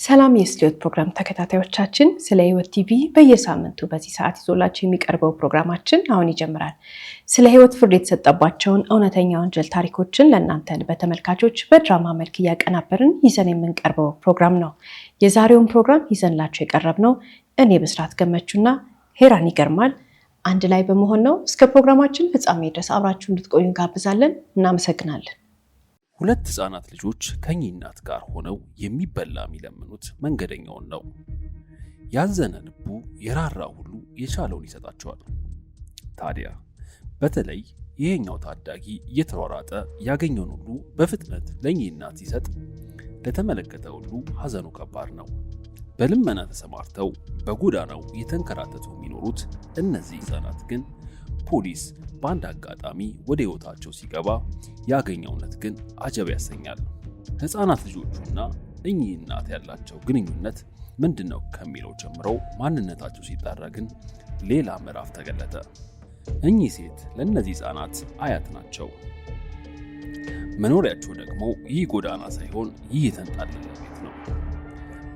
ሰላም የስቱዲዮ ፕሮግራም ተከታታዮቻችን ስለ ህይወት ቲቪ በየሳምንቱ በዚህ ሰዓት ይዞላችሁ የሚቀርበው ፕሮግራማችን አሁን ይጀምራል። ስለ ህይወት ፍርድ የተሰጠባቸውን እውነተኛ ወንጀል ታሪኮችን ለእናንተ በተመልካቾች በድራማ መልክ እያቀናበርን ይዘን የምንቀርበው ፕሮግራም ነው። የዛሬውን ፕሮግራም ይዘንላችሁ የቀረብነው እኔ ብስራት ገመቹና ሄራን ይገርማል አንድ ላይ በመሆን ነው። እስከ ፕሮግራማችን ፍጻሜ ድረስ አብራችሁ እንድትቆዩ እንጋብዛለን። እናመሰግናለን። ሁለት ህፃናት ልጆች ከእኚህ እናት ጋር ሆነው የሚበላ የሚለምኑት መንገደኛውን ነው። ያዘነ ልቡ የራራ ሁሉ የቻለውን ይሰጣቸዋል። ታዲያ በተለይ ይሄኛው ታዳጊ እየተሯሯጠ ያገኘውን ሁሉ በፍጥነት ለእኚህ እናት ሲሰጥ ለተመለከተ ሁሉ ሐዘኑ ከባድ ነው። በልመና ተሰማርተው በጎዳናው የተንከራተቱ የሚኖሩት እነዚህ ህፃናት ግን ፖሊስ በአንድ አጋጣሚ ወደ ህይወታቸው ሲገባ ያገኘውነት ግን አጀብ ያሰኛል። ህፃናት ልጆቹና እኚህ እናት ያላቸው ግንኙነት ምንድነው ከሚለው ጀምሮ ማንነታቸው ሲጣራ ግን ሌላ ምዕራፍ ተገለጠ። እኚህ ሴት ለእነዚህ ህፃናት አያት ናቸው። መኖሪያቸው ደግሞ ይህ ጎዳና ሳይሆን ይህ የተንጣለለ ቤት ነው።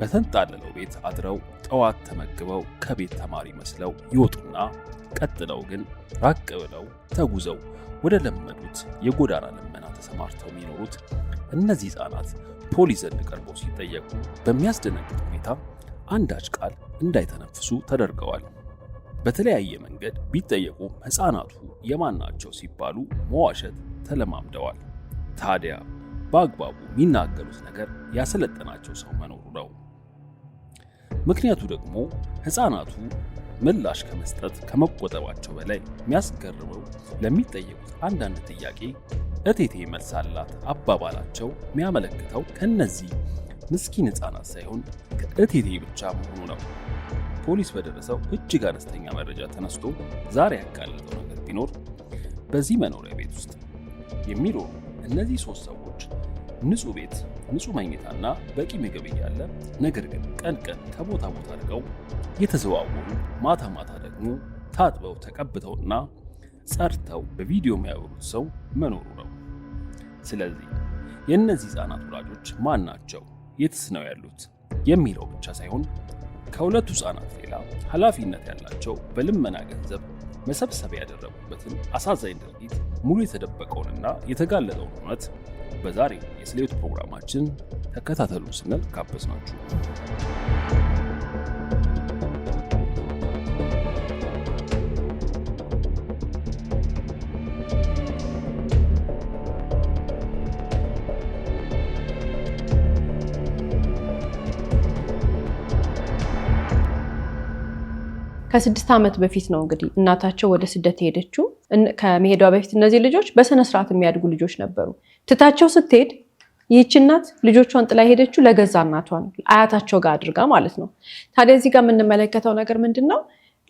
በተንጣለለው ቤት አድረው ጠዋት ተመግበው ከቤት ተማሪ መስለው ይወጡና ቀጥለው ግን ራቅ ብለው ተጉዘው ወደ ለመዱት የጎዳና ልመና ተሰማርተው የሚኖሩት እነዚህ ህፃናት ፖሊስ ዘንድ ቀርበው ሲጠየቁ በሚያስደነግጥ ሁኔታ አንዳች ቃል እንዳይተነፍሱ ተደርገዋል። በተለያየ መንገድ ቢጠየቁ ህፃናቱ የማን ናቸው ሲባሉ መዋሸት ተለማምደዋል። ታዲያ በአግባቡ የሚናገሩት ነገር ያሰለጠናቸው ሰው መኖሩ ነው። ምክንያቱ ደግሞ ህፃናቱ ምላሽ ከመስጠት ከመቆጠባቸው በላይ የሚያስገርመው ለሚጠየቁት አንዳንድ ጥያቄ እቴቴ መልሳላት አባባላቸው የሚያመለክተው ከነዚህ ምስኪን ህፃናት ሳይሆን ከእቴቴ ብቻ መሆኑ ነው። ፖሊስ በደረሰው እጅግ አነስተኛ መረጃ ተነስቶ ዛሬ ያጋለጠው ነገር ቢኖር በዚህ መኖሪያ ቤት ውስጥ የሚኖሩ እነዚህ ሶስት ሰዎች ንጹህ ቤት፣ ንጹህ መኝታና በቂ ምግብ እያለ ነገር ግን ቀን ቀን ከቦታ ቦታ ርቀው የተዘዋወሩ ማታ ማታ ደግሞ ታጥበው ተቀብተውና ጸርተው በቪዲዮ የሚያወሩት ሰው መኖሩ ነው። ስለዚህ የእነዚህ ህፃናት ወላጆች ማን ናቸው፣ የትስ ነው ያሉት የሚለው ብቻ ሳይሆን ከሁለቱ ህፃናት ሌላ ኃላፊነት ያላቸው በልመና ገንዘብ መሰብሰብ ያደረጉበትን አሳዛኝ ድርጊት ሙሉ የተደበቀውንና የተጋለጠውን እውነት በዛሬ የስለ ህይወት ፕሮግራማችን ተከታተሉ ስንል ጋበዝናችሁ። ከ6 ዓመት በፊት ነው እንግዲህ እናታቸው ወደ ስደት ሄደችው። ከመሄዷ በፊት እነዚህ ልጆች በስነ ስርዓት የሚያድጉ ልጆች ነበሩ። ትታቸው ስትሄድ ይህች እናት ልጆቿን ጥላ ሄደችው ለገዛ እናቷን አያታቸው ጋር አድርጋ ማለት ነው። ታዲያ እዚህ ጋር የምንመለከተው ነገር ምንድነው?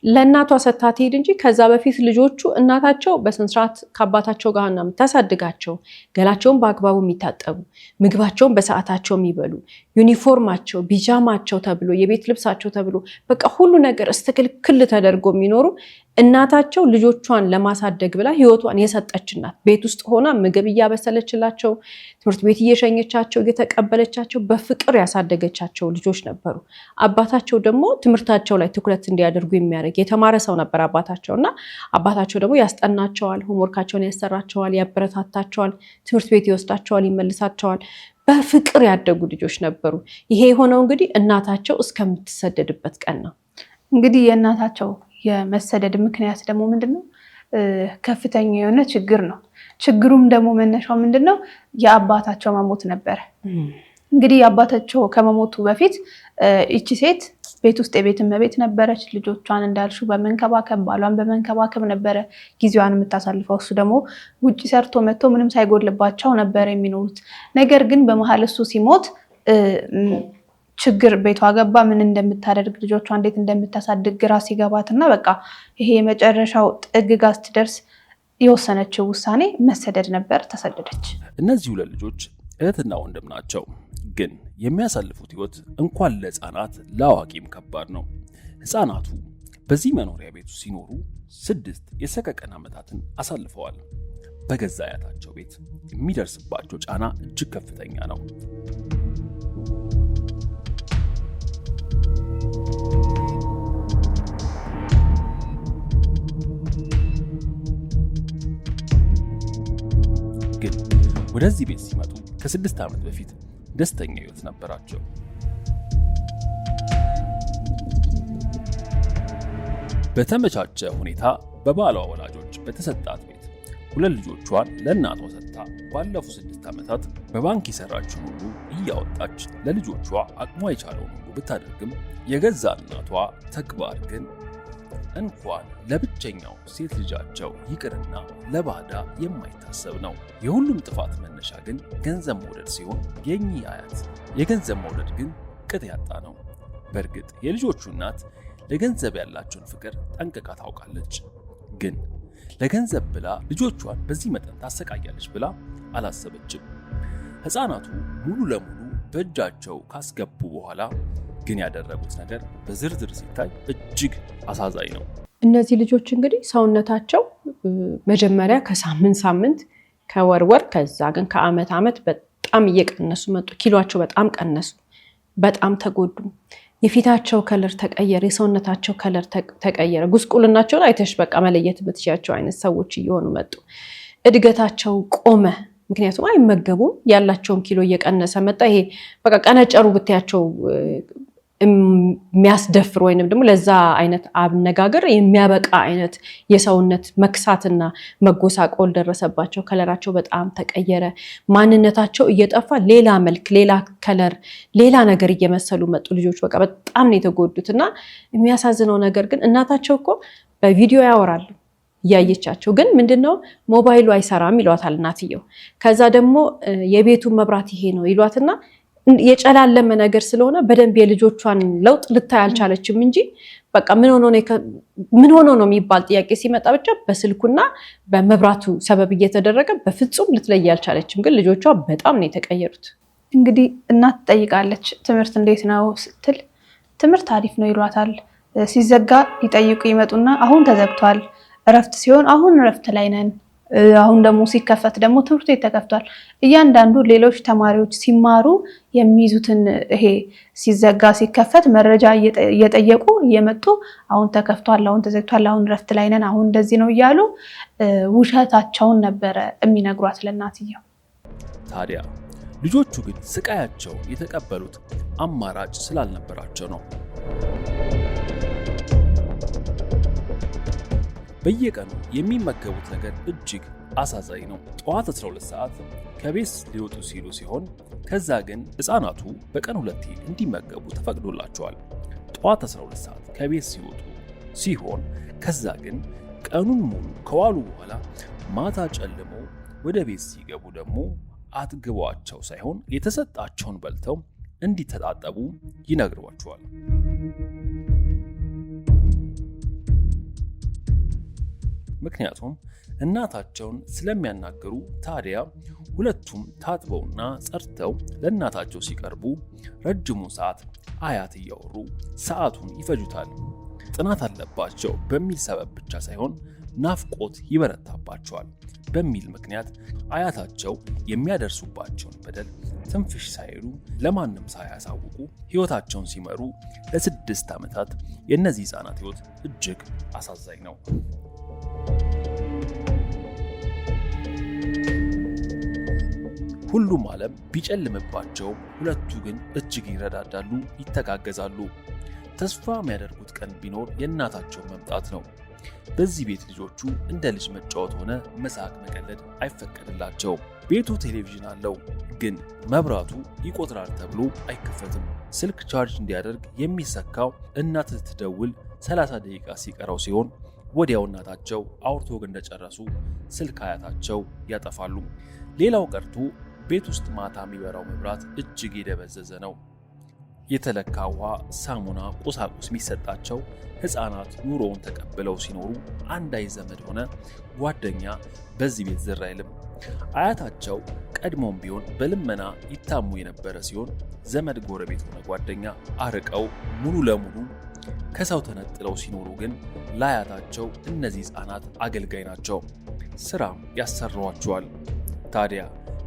ለእናቷ ሰጥታ ትሄድ እንጂ ከዛ በፊት ልጆቹ እናታቸው በስነ ስርዓት ከአባታቸው ጋር ነው የምታሳድጋቸው። ገላቸውን በአግባቡ የሚታጠቡ፣ ምግባቸውን በሰዓታቸው የሚበሉ፣ ዩኒፎርማቸው፣ ቢጃማቸው ተብሎ የቤት ልብሳቸው ተብሎ በቃ ሁሉ ነገር እስትክልክል ተደርጎ የሚኖሩ እናታቸው ልጆቿን ለማሳደግ ብላ ህይወቷን የሰጠች እናት ቤት ውስጥ ሆና ምግብ እያበሰለችላቸው፣ ትምህርት ቤት እየሸኘቻቸው፣ እየተቀበለቻቸው በፍቅር ያሳደገቻቸው ልጆች ነበሩ። አባታቸው ደግሞ ትምህርታቸው ላይ ትኩረት እንዲያደርጉ የሚያደርግ የተማረ ሰው ነበር አባታቸው እና አባታቸው ደግሞ ያስጠናቸዋል፣ ሆምወርካቸውን ያሰራቸዋል፣ ያበረታታቸዋል፣ ትምህርት ቤት ይወስዳቸዋል፣ ይመልሳቸዋል። በፍቅር ያደጉ ልጆች ነበሩ። ይሄ የሆነው እንግዲህ እናታቸው እስከምትሰደድበት ቀን ነው። እንግዲህ የእናታቸው የመሰደድ ምክንያት ደግሞ ምንድነው? ከፍተኛ የሆነ ችግር ነው። ችግሩም ደግሞ መነሻው ምንድነው? የአባታቸው መሞት ነበረ። እንግዲህ የአባታቸው ከመሞቱ በፊት እቺ ሴት ቤት ውስጥ የቤት እመቤት ነበረች። ልጆቿን እንዳልሹ በመንከባከብ ባሏን በመንከባከብ ነበረ ጊዜዋን የምታሳልፈው። እሱ ደግሞ ውጭ ሰርቶ መጥቶ ምንም ሳይጎልባቸው ነበር የሚኖሩት። ነገር ግን በመሀል እሱ ሲሞት ችግር ቤቷ ገባ። ምን እንደምታደርግ ልጆቿ እንዴት እንደምታሳድግ ግራ ሲገባትና በቃ ይሄ የመጨረሻው ጥግ ጋር ስትደርስ የወሰነችው ውሳኔ መሰደድ ነበር። ተሰደደች። እነዚህ ሁለት ልጆች እህትና ወንድም ናቸው። ግን የሚያሳልፉት ህይወት እንኳን ለህፃናት ለአዋቂም ከባድ ነው። ህፃናቱ በዚህ መኖሪያ ቤቱ ሲኖሩ 6 የሰቀቀን ዓመታትን አሳልፈዋል። በገዛ አያታቸው ቤት የሚደርስባቸው ጫና እጅግ ከፍተኛ ነው። ወደዚህ ቤት ሲመጡ ከ6 ዓመት በፊት ደስተኛ ህይወት ነበራቸው። በተመቻቸ ሁኔታ በባሏ ወላጆች በተሰጣት ቤት 2 ልጆቿን ለእናቷ ሰጥታ ባለፉት 6 ዓመታት በባንክ የሰራችውን ሁሉ እያወጣች ለልጆቿ አቅሟ የቻለውን ሁሉ ብታደርግም የገዛ እናቷ ተግባር ግን እንኳን ለብቸኛው ሴት ልጃቸው ይቅርና ለባዳ የማይታሰብ ነው። የሁሉም ጥፋት መነሻ ግን ገንዘብ መውደድ ሲሆን የኚህ አያት የገንዘብ መውደድ ግን ቅጥ ያጣ ነው። በእርግጥ የልጆቹ እናት ለገንዘብ ያላቸውን ፍቅር ጠንቅቃ ታውቃለች። ግን ለገንዘብ ብላ ልጆቿን በዚህ መጠን ታሰቃያለች ብላ አላሰበችም። ሕፃናቱ ሙሉ ለሙሉ በእጃቸው ካስገቡ በኋላ ግን ያደረጉት ነገር በዝርዝር ሲታይ እጅግ አሳዛኝ ነው። እነዚህ ልጆች እንግዲህ ሰውነታቸው መጀመሪያ ከሳምንት ከወር ከዛ ግን ከዓመት በጣም እየቀነሱ መጡ። ኪሎአቸው በጣም ቀነሱ። በጣም ተጎዱ። የፊታቸው ከለር ተቀየረ። የሰውነታቸው ከለር ተቀየረ። ጉስቁልናቸውን አይተሽ በቃ መለየት የምትችያቸው አይነት ሰዎች እየሆኑ መጡ። እድገታቸው ቆመ። ምክንያቱም አይመገቡም። ያላቸውን ኪሎ እየቀነሰ መጣ። ይሄ በቃ ቀነጨሩ ብታያቸው የሚያስደፍር ወይንም ደግሞ ለዛ አይነት አነጋገር የሚያበቃ አይነት የሰውነት መክሳትና መጎሳቆል ደረሰባቸው። ከለራቸው በጣም ተቀየረ። ማንነታቸው እየጠፋ ሌላ መልክ፣ ሌላ ከለር፣ ሌላ ነገር እየመሰሉ መጡ ልጆች። በቃ በጣም ነው የተጎዱት። እና የሚያሳዝነው ነገር ግን እናታቸው እኮ በቪዲዮ ያወራሉ እያየቻቸው፣ ግን ምንድነው ሞባይሉ አይሰራም ይሏታል እናትየው። ከዛ ደግሞ የቤቱ መብራት ይሄ ነው ይሏትና የጨላለመ ነገር ስለሆነ በደንብ የልጆቿን ለውጥ ልታይ አልቻለችም እንጂ በቃ ምን ሆኖ ነው የሚባል ጥያቄ ሲመጣ ብቻ በስልኩና በመብራቱ ሰበብ እየተደረገ በፍጹም ልትለይ አልቻለችም። ግን ልጆቿ በጣም ነው የተቀየሩት። እንግዲህ እናት ትጠይቃለች፣ ትምህርት እንዴት ነው ስትል ትምህርት አሪፍ ነው ይሏታል። ሲዘጋ ይጠይቁ ይመጡና አሁን ተዘግቷል፣ እረፍት ሲሆን አሁን እረፍት ላይ ነን፣ አሁን ደግሞ ሲከፈት ደግሞ ትምህርት ቤት ተከፍቷል። እያንዳንዱ ሌሎች ተማሪዎች ሲማሩ የሚይዙትን ይሄ ሲዘጋ ሲከፈት መረጃ እየጠየቁ እየመጡ አሁን ተከፍቷል፣ አሁን ተዘግቷል፣ አሁን እረፍት ላይ ነን፣ አሁን እንደዚህ ነው እያሉ ውሸታቸውን ነበረ የሚነግሯት ለእናትየው። ታዲያ ልጆቹ ግን ስቃያቸው የተቀበሉት አማራጭ ስላልነበራቸው ነው። በየቀኑ የሚመገቡት ነገር እጅግ አሳዛኝ ነው። ጠዋት 12 ሰዓት ከቤት ሊወጡ ሲሉ ሲሆን ከዛ ግን ሕፃናቱ በቀን 2 እንዲመገቡ ተፈቅዶላቸዋል። ጠዋት 12 ሰዓት ከቤት ሲወጡ ሲሆን ከዛ ግን ቀኑን ሙሉ ከዋሉ በኋላ ማታ ጨልሞ ወደ ቤት ሲገቡ ደግሞ አጥግቧቸው ሳይሆን የተሰጣቸውን በልተው እንዲተጣጠቡ ይነግሯቸዋል። ምክንያቱም እናታቸውን ስለሚያናገሩ ታዲያ ሁለቱም ታጥበውና ጸድተው ለእናታቸው ሲቀርቡ ረጅሙን ሰዓት አያት እያወሩ ሰዓቱን ይፈጁታል። ጥናት አለባቸው በሚል ሰበብ ብቻ ሳይሆን ናፍቆት ይበረታባቸዋል በሚል ምክንያት አያታቸው የሚያደርሱባቸውን በደል ትንፍሽ ሳይሉ ለማንም ሳያሳውቁ ሕይወታቸውን ሲመሩ ለ6 ዓመታት የእነዚህ ሕፃናት ሕይወት እጅግ አሳዛኝ ነው። ሁሉም ዓለም ቢጨልምባቸውም ሁለቱ ግን እጅግ ይረዳዳሉ፣ ይተጋገዛሉ። ተስፋ የሚያደርጉት ቀን ቢኖር የእናታቸው መምጣት ነው። በዚህ ቤት ልጆቹ እንደ ልጅ መጫወት ሆነ መሳቅ፣ መቀለድ አይፈቀድላቸውም። ቤቱ ቴሌቪዥን አለው፣ ግን መብራቱ ይቆጥራል ተብሎ አይከፈትም። ስልክ ቻርጅ እንዲያደርግ የሚሰካው እናት ስትደውል 30 ደቂቃ ሲቀረው ሲሆን ወዲያው እናታቸው አውርቶ እንደጨረሱ ስልክ አያታቸው ያጠፋሉ። ሌላው ቀርቶ ቤት ውስጥ ማታ የሚበራው መብራት እጅግ የደበዘዘ ነው። የተለካ ውሃ፣ ሳሙና፣ ቁሳቁስ የሚሰጣቸው ሕፃናት ኑሮውን ተቀብለው ሲኖሩ አንዳይ ዘመድ ሆነ ጓደኛ በዚህ ቤት ዝር አይልም። አያታቸው ቀድሞም ቢሆን በልመና ይታሙ የነበረ ሲሆን ዘመድ፣ ጎረቤት ሆነ ጓደኛ አርቀው ሙሉ ለሙሉ ከሰው ተነጥለው ሲኖሩ ግን ለአያታቸው እነዚህ ሕፃናት አገልጋይ ናቸው። ስራም ያሰሯቸዋል። ታዲያ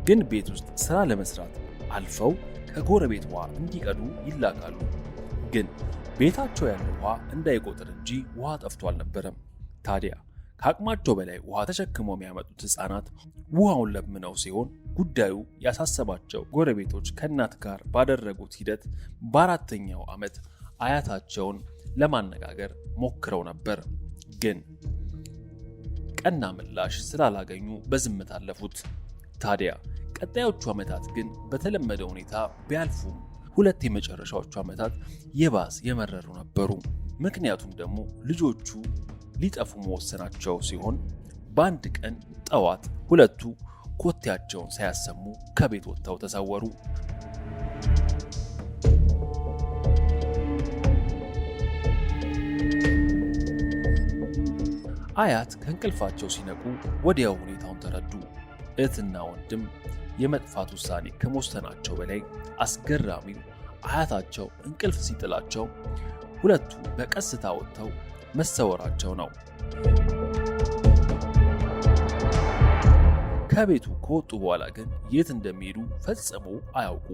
ግን ቤት ውስጥ ስራ ለመስራት አልፈው ከጎረቤት ውሃ እንዲቀዱ ይላካሉ። ግን ቤታቸው ያለው ውሃ እንዳይቆጥር እንጂ ውሃ ጠፍቶ አልነበረም። ታዲያ ከአቅማቸው በላይ ውሃ ተሸክመው የሚያመጡት ህፃናት ውሃውን ለምነው ሲሆን ጉዳዩ ያሳሰባቸው ጎረቤቶች ከእናት ጋር ባደረጉት ሂደት በአራተኛው ዓመት አያታቸውን ለማነጋገር ሞክረው ነበር። ግን ቀና ምላሽ ስላላገኙ በዝምታ አለፉት። ታዲያ ቀጣዮቹ ዓመታት ግን በተለመደ ሁኔታ ቢያልፉም ሁለት የመጨረሻዎቹ ዓመታት የባስ የመረሩ ነበሩ። ምክንያቱም ደግሞ ልጆቹ ሊጠፉ መወሰናቸው ሲሆን በአንድ ቀን ጠዋት ሁለቱ ኮቴያቸውን ሳያሰሙ ከቤት ወጥተው ተሰወሩ። አያት ከእንቅልፋቸው ሲነቁ ወዲያው ሁኔታውን ተረዱ። እህትና ወንድም የመጥፋት ውሳኔ ከመወሰናቸው በላይ አስገራሚው አያታቸው እንቅልፍ ሲጥላቸው ሁለቱ በቀስታ ወጥተው መሰወራቸው ነው። ከቤቱ ከወጡ በኋላ ግን የት እንደሚሄዱ ፈጽሞ አያውቁ።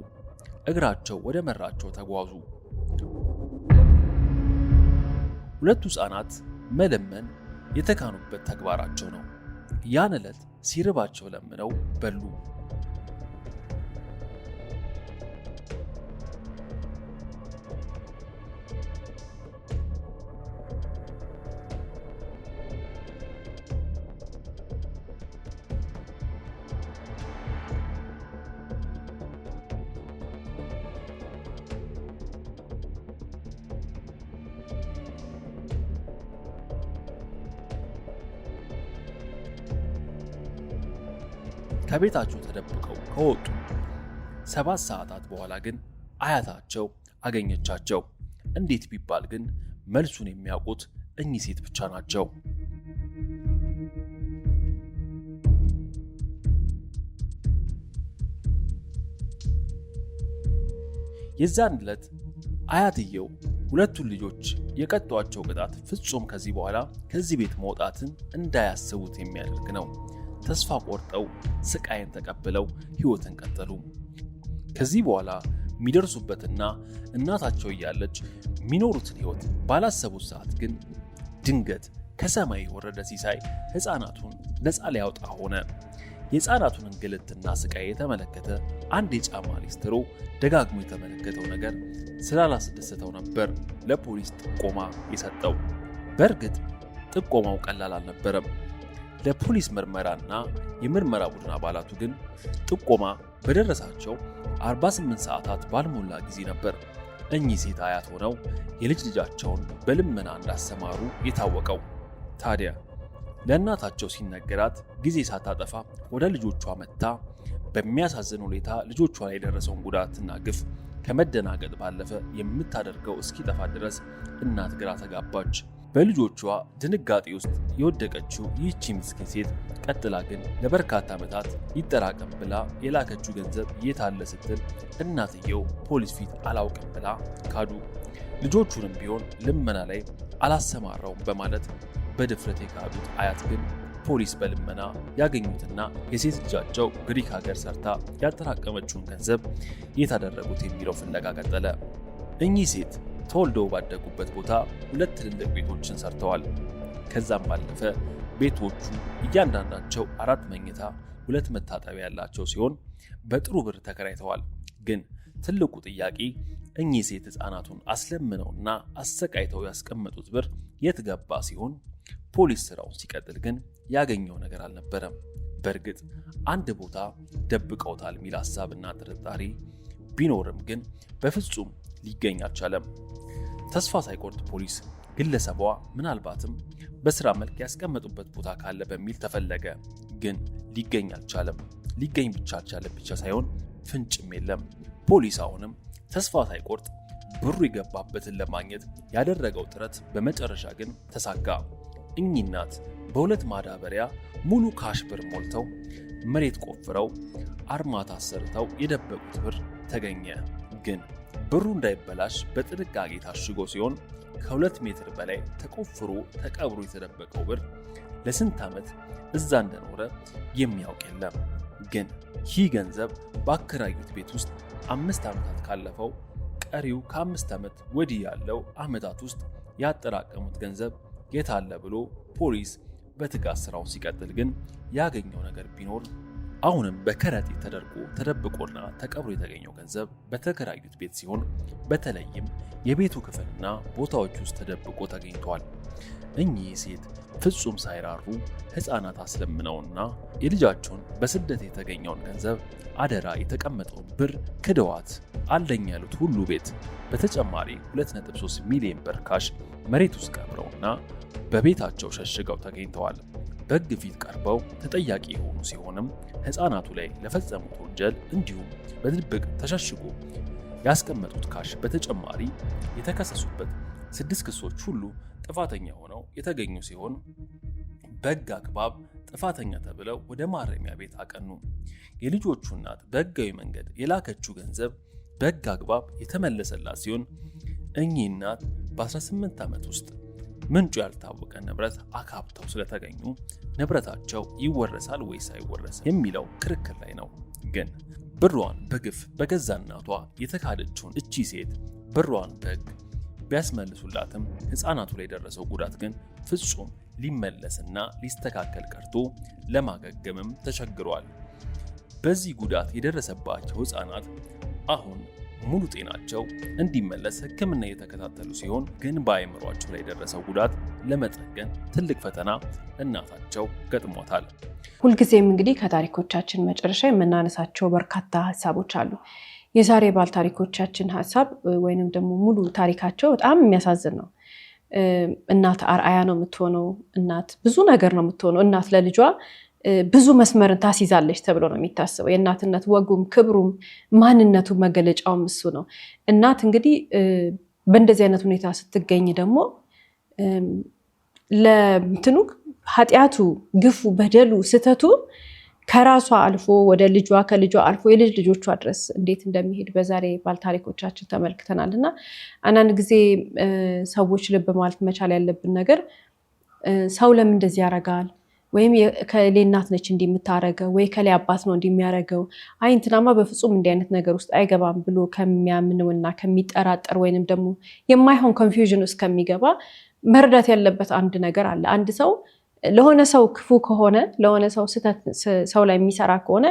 እግራቸው ወደ መራቸው ተጓዙ። ሁለቱ ሕፃናት መለመን የተካኑበት ተግባራቸው ነው። ያን ዕለት ሲርባቸው ለምነው በሉ። ከቤታቸው ተደብቀው ከወጡ 7 ሰዓታት በኋላ ግን አያታቸው አገኘቻቸው። እንዴት ቢባል ግን መልሱን የሚያውቁት እኚህ ሴት ብቻ ናቸው። የዛን ዕለት አያትየው ሁለቱን ልጆች የቀጧቸው ቅጣት ፍጹም ከዚህ በኋላ ከዚህ ቤት መውጣትን እንዳያስቡት የሚያደርግ ነው። ተስፋ ቆርጠው ስቃይን ተቀብለው ሕይወትን ቀጠሉ። ከዚህ በኋላ የሚደርሱበትና እናታቸው እያለች የሚኖሩትን ሕይወት ባላሰቡት ሰዓት ግን ድንገት ከሰማይ የወረደ ሲሳይ ሕፃናቱን ነፃ ሊያወጣ ሆነ። የሕፃናቱን እንግልትና ስቃይ የተመለከተ አንድ የጫማ ሊስትሮ ደጋግሞ የተመለከተው ነገር ስላላስደሰተው ነበር ለፖሊስ ጥቆማ የሰጠው። በእርግጥ ጥቆማው ቀላል አልነበረም። ለፖሊስ ምርመራና የምርመራ ቡድን አባላቱ ግን ጥቆማ በደረሳቸው 48 ሰዓታት ባልሞላ ጊዜ ነበር እኚህ ሴት አያት ሆነው የልጅ ልጃቸውን በልመና እንዳሰማሩ የታወቀው። ታዲያ ለእናታቸው ሲነገራት ጊዜ ሳታጠፋ ወደ ልጆቿ መጥታ በሚያሳዝን ሁኔታ ልጆቿ ላይ የደረሰውን ጉዳትና ግፍ ከመደናገጥ ባለፈ የምታደርገው እስኪጠፋ ድረስ እናት ግራ ተጋባች። በልጆቿ ድንጋጤ ውስጥ የወደቀችው ይህቺ ምስኪን ሴት ቀጥላ ግን ለበርካታ ዓመታት ይጠራቀም ብላ የላከችው ገንዘብ የት አለ ስትል እናትየው ፖሊስ ፊት አላውቅም ብላ ካዱ። ልጆቹንም ቢሆን ልመና ላይ አላሰማራውም በማለት በድፍረት የካዱት አያት ግን ፖሊስ በልመና ያገኙትና የሴት ልጃቸው ግሪክ ሀገር ሰርታ ያጠራቀመችውን ገንዘብ የት አደረጉት የሚለው ፍለጋ ቀጠለ። እኚህ ሴት ተወልደው ባደጉበት ቦታ 2 ትልልቅ ቤቶችን ሰርተዋል። ከዛም ባለፈ ቤቶቹ እያንዳንዳቸው 4 መኝታ፣ 2 መታጠቢያ ያላቸው ሲሆን በጥሩ ብር ተከራይተዋል። ግን ትልቁ ጥያቄ እኚህ ሴት ሕፃናቱን አስለምነውና አሰቃይተው ያስቀመጡት ብር የት ገባ ሲሆን ፖሊስ ስራውን ሲቀጥል ግን ያገኘው ነገር አልነበረም። በእርግጥ አንድ ቦታ ደብቀውታል የሚል ሐሳብና ጥርጣሬ ቢኖርም ግን በፍጹም ሊገኝ አልቻለም። ተስፋ ሳይቆርጥ ፖሊስ ግለሰቧ ምናልባትም በስራ መልክ ያስቀመጡበት ቦታ ካለ በሚል ተፈለገ። ግን ሊገኝ አልቻለም። ሊገኝ ብቻ አልቻለም ብቻ ሳይሆን ፍንጭም የለም። ፖሊስ አሁንም ተስፋ ሳይቆርጥ ብሩ የገባበትን ለማግኘት ያደረገው ጥረት በመጨረሻ ግን ተሳካ። እኚህ እናት በ2 ማዳበሪያ ሙሉ ካሽ ብር ሞልተው መሬት ቆፍረው አርማታ ሰርተው የደበቁት ብር ተገኘ። ግን ብሩ እንዳይበላሽ በጥንቃቄ ታሽጎ ሲሆን ከ2 ሜትር በላይ ተቆፍሮ ተቀብሮ የተደበቀው ብር ለስንት ዓመት እዛ እንደኖረ የሚያውቅ የለም። ግን ይህ ገንዘብ በአከራዩት ቤት ውስጥ 5 ዓመታት ካለፈው ቀሪው ከ5 ዓመት ወዲህ ያለው ዓመታት ውስጥ ያጠራቀሙት ገንዘብ የታለ ብሎ ፖሊስ በትጋት ስራውን ሲቀጥል ግን ያገኘው ነገር ቢኖር አሁንም በከረጢት ተደርጎ ተደብቆና ተቀብሮ የተገኘው ገንዘብ በተከራዩት ቤት ሲሆን በተለይም የቤቱ ክፍልና ቦታዎች ውስጥ ተደብቆ ተገኝቷል። እኚህ ሴት ፍጹም ሳይራሩ ሕፃናት አስለምነውና የልጃቸውን በስደት የተገኘውን ገንዘብ አደራ የተቀመጠውን ብር ክደዋት አለኝ ያሉት ሁሉ ቤት በተጨማሪ 2.3 ሚሊዮን ብር ካሽ መሬት ውስጥ ቀብረውና በቤታቸው ሸሽገው ተገኝተዋል። በሕግ ፊት ቀርበው ተጠያቂ የሆኑ ሲሆንም ሕፃናቱ ላይ ለፈጸሙት ወንጀል እንዲሁም በድብቅ ተሸሽጎ ያስቀመጡት ካሽ በተጨማሪ የተከሰሱበት 6 ክሶች ሁሉ ጥፋተኛ ሆነው የተገኙ ሲሆን በሕግ አግባብ ጥፋተኛ ተብለው ወደ ማረሚያ ቤት አቀኑ። የልጆቹ እናት በሕጋዊ መንገድ የላከችው ገንዘብ በሕግ አግባብ የተመለሰላት ሲሆን እኚህ እናት በ18 ዓመት ውስጥ ምንጩ ያልታወቀ ንብረት አካብተው ስለተገኙ ንብረታቸው ይወረሳል ወይስ አይወረስም የሚለው ክርክር ላይ ነው። ግን ብሯን በግፍ በገዛ እናቷ የተካደችውን እቺ ሴት ብሯን በሕግ ቢያስመልሱላትም ሕፃናቱ ላይ የደረሰው ጉዳት ግን ፍጹም ሊመለስና ሊስተካከል ቀርቶ ለማገገምም ተቸግሯል። በዚህ ጉዳት የደረሰባቸው ሕፃናት አሁን ሙሉ ጤናቸው እንዲመለስ ሕክምና የተከታተሉ ሲሆን ግን በአእምሯቸው ላይ የደረሰው ጉዳት ለመጠገን ትልቅ ፈተና እናታቸው ገጥሞታል። ሁልጊዜም እንግዲህ ከታሪኮቻችን መጨረሻ የምናነሳቸው በርካታ ሀሳቦች አሉ። የዛሬ ባል ታሪኮቻችን ሀሳብ ወይንም ደግሞ ሙሉ ታሪካቸው በጣም የሚያሳዝን ነው። እናት አርአያ ነው የምትሆነው። እናት ብዙ ነገር ነው የምትሆነው። እናት ለልጇ ብዙ መስመርን ታስይዛለች ተብሎ ነው የሚታሰበው። የእናትነት ወጉም ክብሩም ማንነቱ መገለጫውም እሱ ነው። እናት እንግዲህ በእንደዚህ አይነት ሁኔታ ስትገኝ ደግሞ ለምትኑ ኃጢአቱ፣ ግፉ፣ በደሉ፣ ስተቱ ከራሷ አልፎ ወደ ልጇ ከልጇ አልፎ የልጅ ልጆቿ ድረስ እንዴት እንደሚሄድ በዛሬ ባልታሪኮቻችን ተመልክተናል። እና አንዳንድ ጊዜ ሰዎች ልብ ማለት መቻል ያለብን ነገር ሰው ለምን እንደዚህ ያደርጋል ወይም ከሌ እናት ነች እንዲህ የምታረገው ወይ ከሌ አባት ነው እንዲህ የሚያረገው አይ እንትናማ በፍጹም እንዲህ አይነት ነገር ውስጥ አይገባም ብሎ ከሚያምንውና ከሚጠራጠር ወይንም ደግሞ የማይሆን ኮንፊውዥን ውስጥ ከሚገባ መረዳት ያለበት አንድ ነገር አለ። አንድ ሰው ለሆነ ሰው ክፉ ከሆነ ለሆነ ሰው ስህተት ሰው ላይ የሚሰራ ከሆነ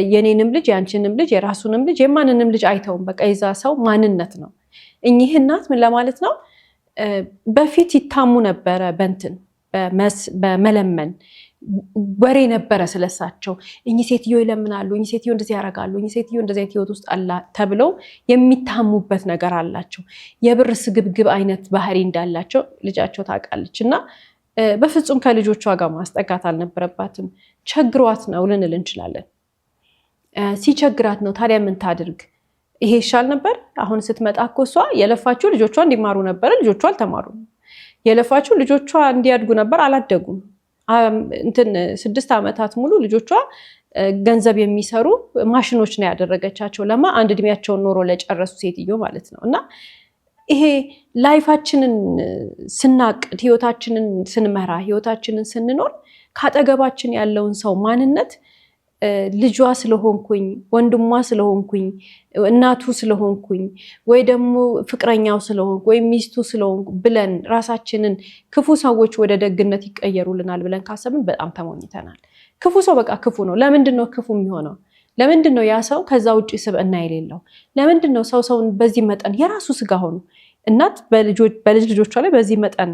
የኔንም ልጅ ያንቺንም ልጅ የራሱንም ልጅ የማንንም ልጅ አይተውም። በቃ የዛ ሰው ማንነት ነው። እኚህ እናት ምን ለማለት ነው? በፊት ይታሙ ነበረ በእንትን በመለመን ወሬ ነበረ ስለሳቸው። እኚህ ሴትዮ ይለምናሉ፣ እኚህ ሴትዮ እንደዚህ ያደርጋሉ፣ እኚህ ሴትዮ እንደዚህ አይነት ህይወት ውስጥ አላ ተብለው የሚታሙበት ነገር አላቸው። የብር ስግብግብ አይነት ባህሪ እንዳላቸው ልጃቸው ታውቃለች። እና በፍጹም ከልጆቿ ጋር ማስጠጋት አልነበረባትም። ቸግሯት ነው ልንል እንችላለን። ሲቸግራት ነው። ታዲያ ምን ታድርግ? ይሄ ይሻል ነበር። አሁን ስትመጣ እኮ እሷ የለፋችው ልጆቿ እንዲማሩ ነበረ፣ ልጆቿ አልተማሩም። የለፋችው ልጆቿ እንዲያድጉ ነበር፣ አላደጉም። 6 ዓመታት ሙሉ ልጆቿ ገንዘብ የሚሰሩ ማሽኖች ነው ያደረገቻቸው። አንድ እድሜያቸውን ኖሮ ለጨረሱ ሴትዮ ማለት ነው። እና ይሄ ላይፋችንን ስናቅድ፣ ህይወታችንን ስንመራ፣ ህይወታችንን ስንኖር ካጠገባችን ያለውን ሰው ማንነት ልጇ ስለሆንኩኝ፣ ወንድሟ ስለሆንኩኝ፣ እናቱ ስለሆንኩኝ ወይ ደግሞ ፍቅረኛው ስለሆንኩ ወይ ሚስቱ ስለሆንኩ ብለን ራሳችንን ክፉ ሰዎች ወደ ደግነት ይቀየሩልናል ብለን ካሰብን በጣም ተሞኝተናል። ክፉ ሰው በቃ ክፉ ነው። ለምንድን ነው ክፉ የሚሆነው? ለምንድን ነው ያ ሰው ከዛ ውጭ ስብዕና የሌለው? ለምንድን ነው ሰውን በዚህ መጠን የራሱ ስጋ ሆኑ እናት በልጅ ልጆቿ ላይ በዚህ መጠን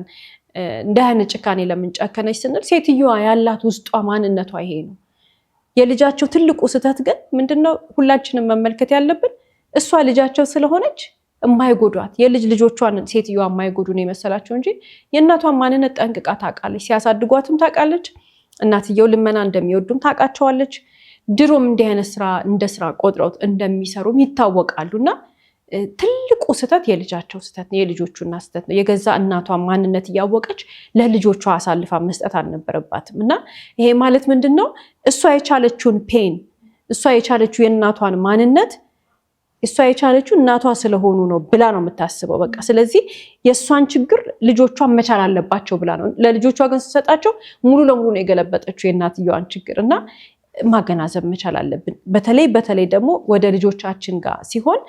እንደ አይነት ጭካኔ ለምን ጨከነች ስንል ሴትዮዋ ያላት ውስጧ ማንነቷ ይሄ ነው። የልጃቸው ትልቁ ስህተት ግን ምንድነው? ሁላችንም መመልከት ያለብን እሷ ልጃቸው ስለሆነች የማይጎዷት የልጅ ልጆቿን ሴትዮዋ የማይጎዱ ነው የመሰላቸው እንጂ የእናቷን ማንነት ጠንቅቃ ታውቃለች። ሲያሳድጓትም ታውቃለች። እናትየው ልመና እንደሚወዱም ታውቃቸዋለች። ድሮም እንዲህ አይነት ስራ እንደ ስራ ቆጥረው እንደሚሰሩም ይታወቃሉና ትልቁ ስህተት የልጃቸው ስህተት ነው፣ የልጆቹና ስህተት ነው። የገዛ እናቷን ማንነት እያወቀች ለልጆቿ አሳልፋ መስጠት አልነበረባትም። እና ይሄ ማለት ምንድነው? እሷ የቻለችውን ፔን፣ እሷ የቻለችው የእናቷን ማንነት እሷ የቻለችው እናቷ ስለሆኑ ነው ብላ ነው የምታስበው። በቃ ስለዚህ የእሷን ችግር ልጆቿን መቻል አለባቸው ብላ ነው። ለልጆቿ ግን ስትሰጣቸው ሙሉ ለሙሉ ነው የገለበጠችው የእናትየዋን ችግር። እና ማገናዘብ መቻል አለብን። በተለይ ደግሞ ወደ ልጆቻችን ጋር ሲሆን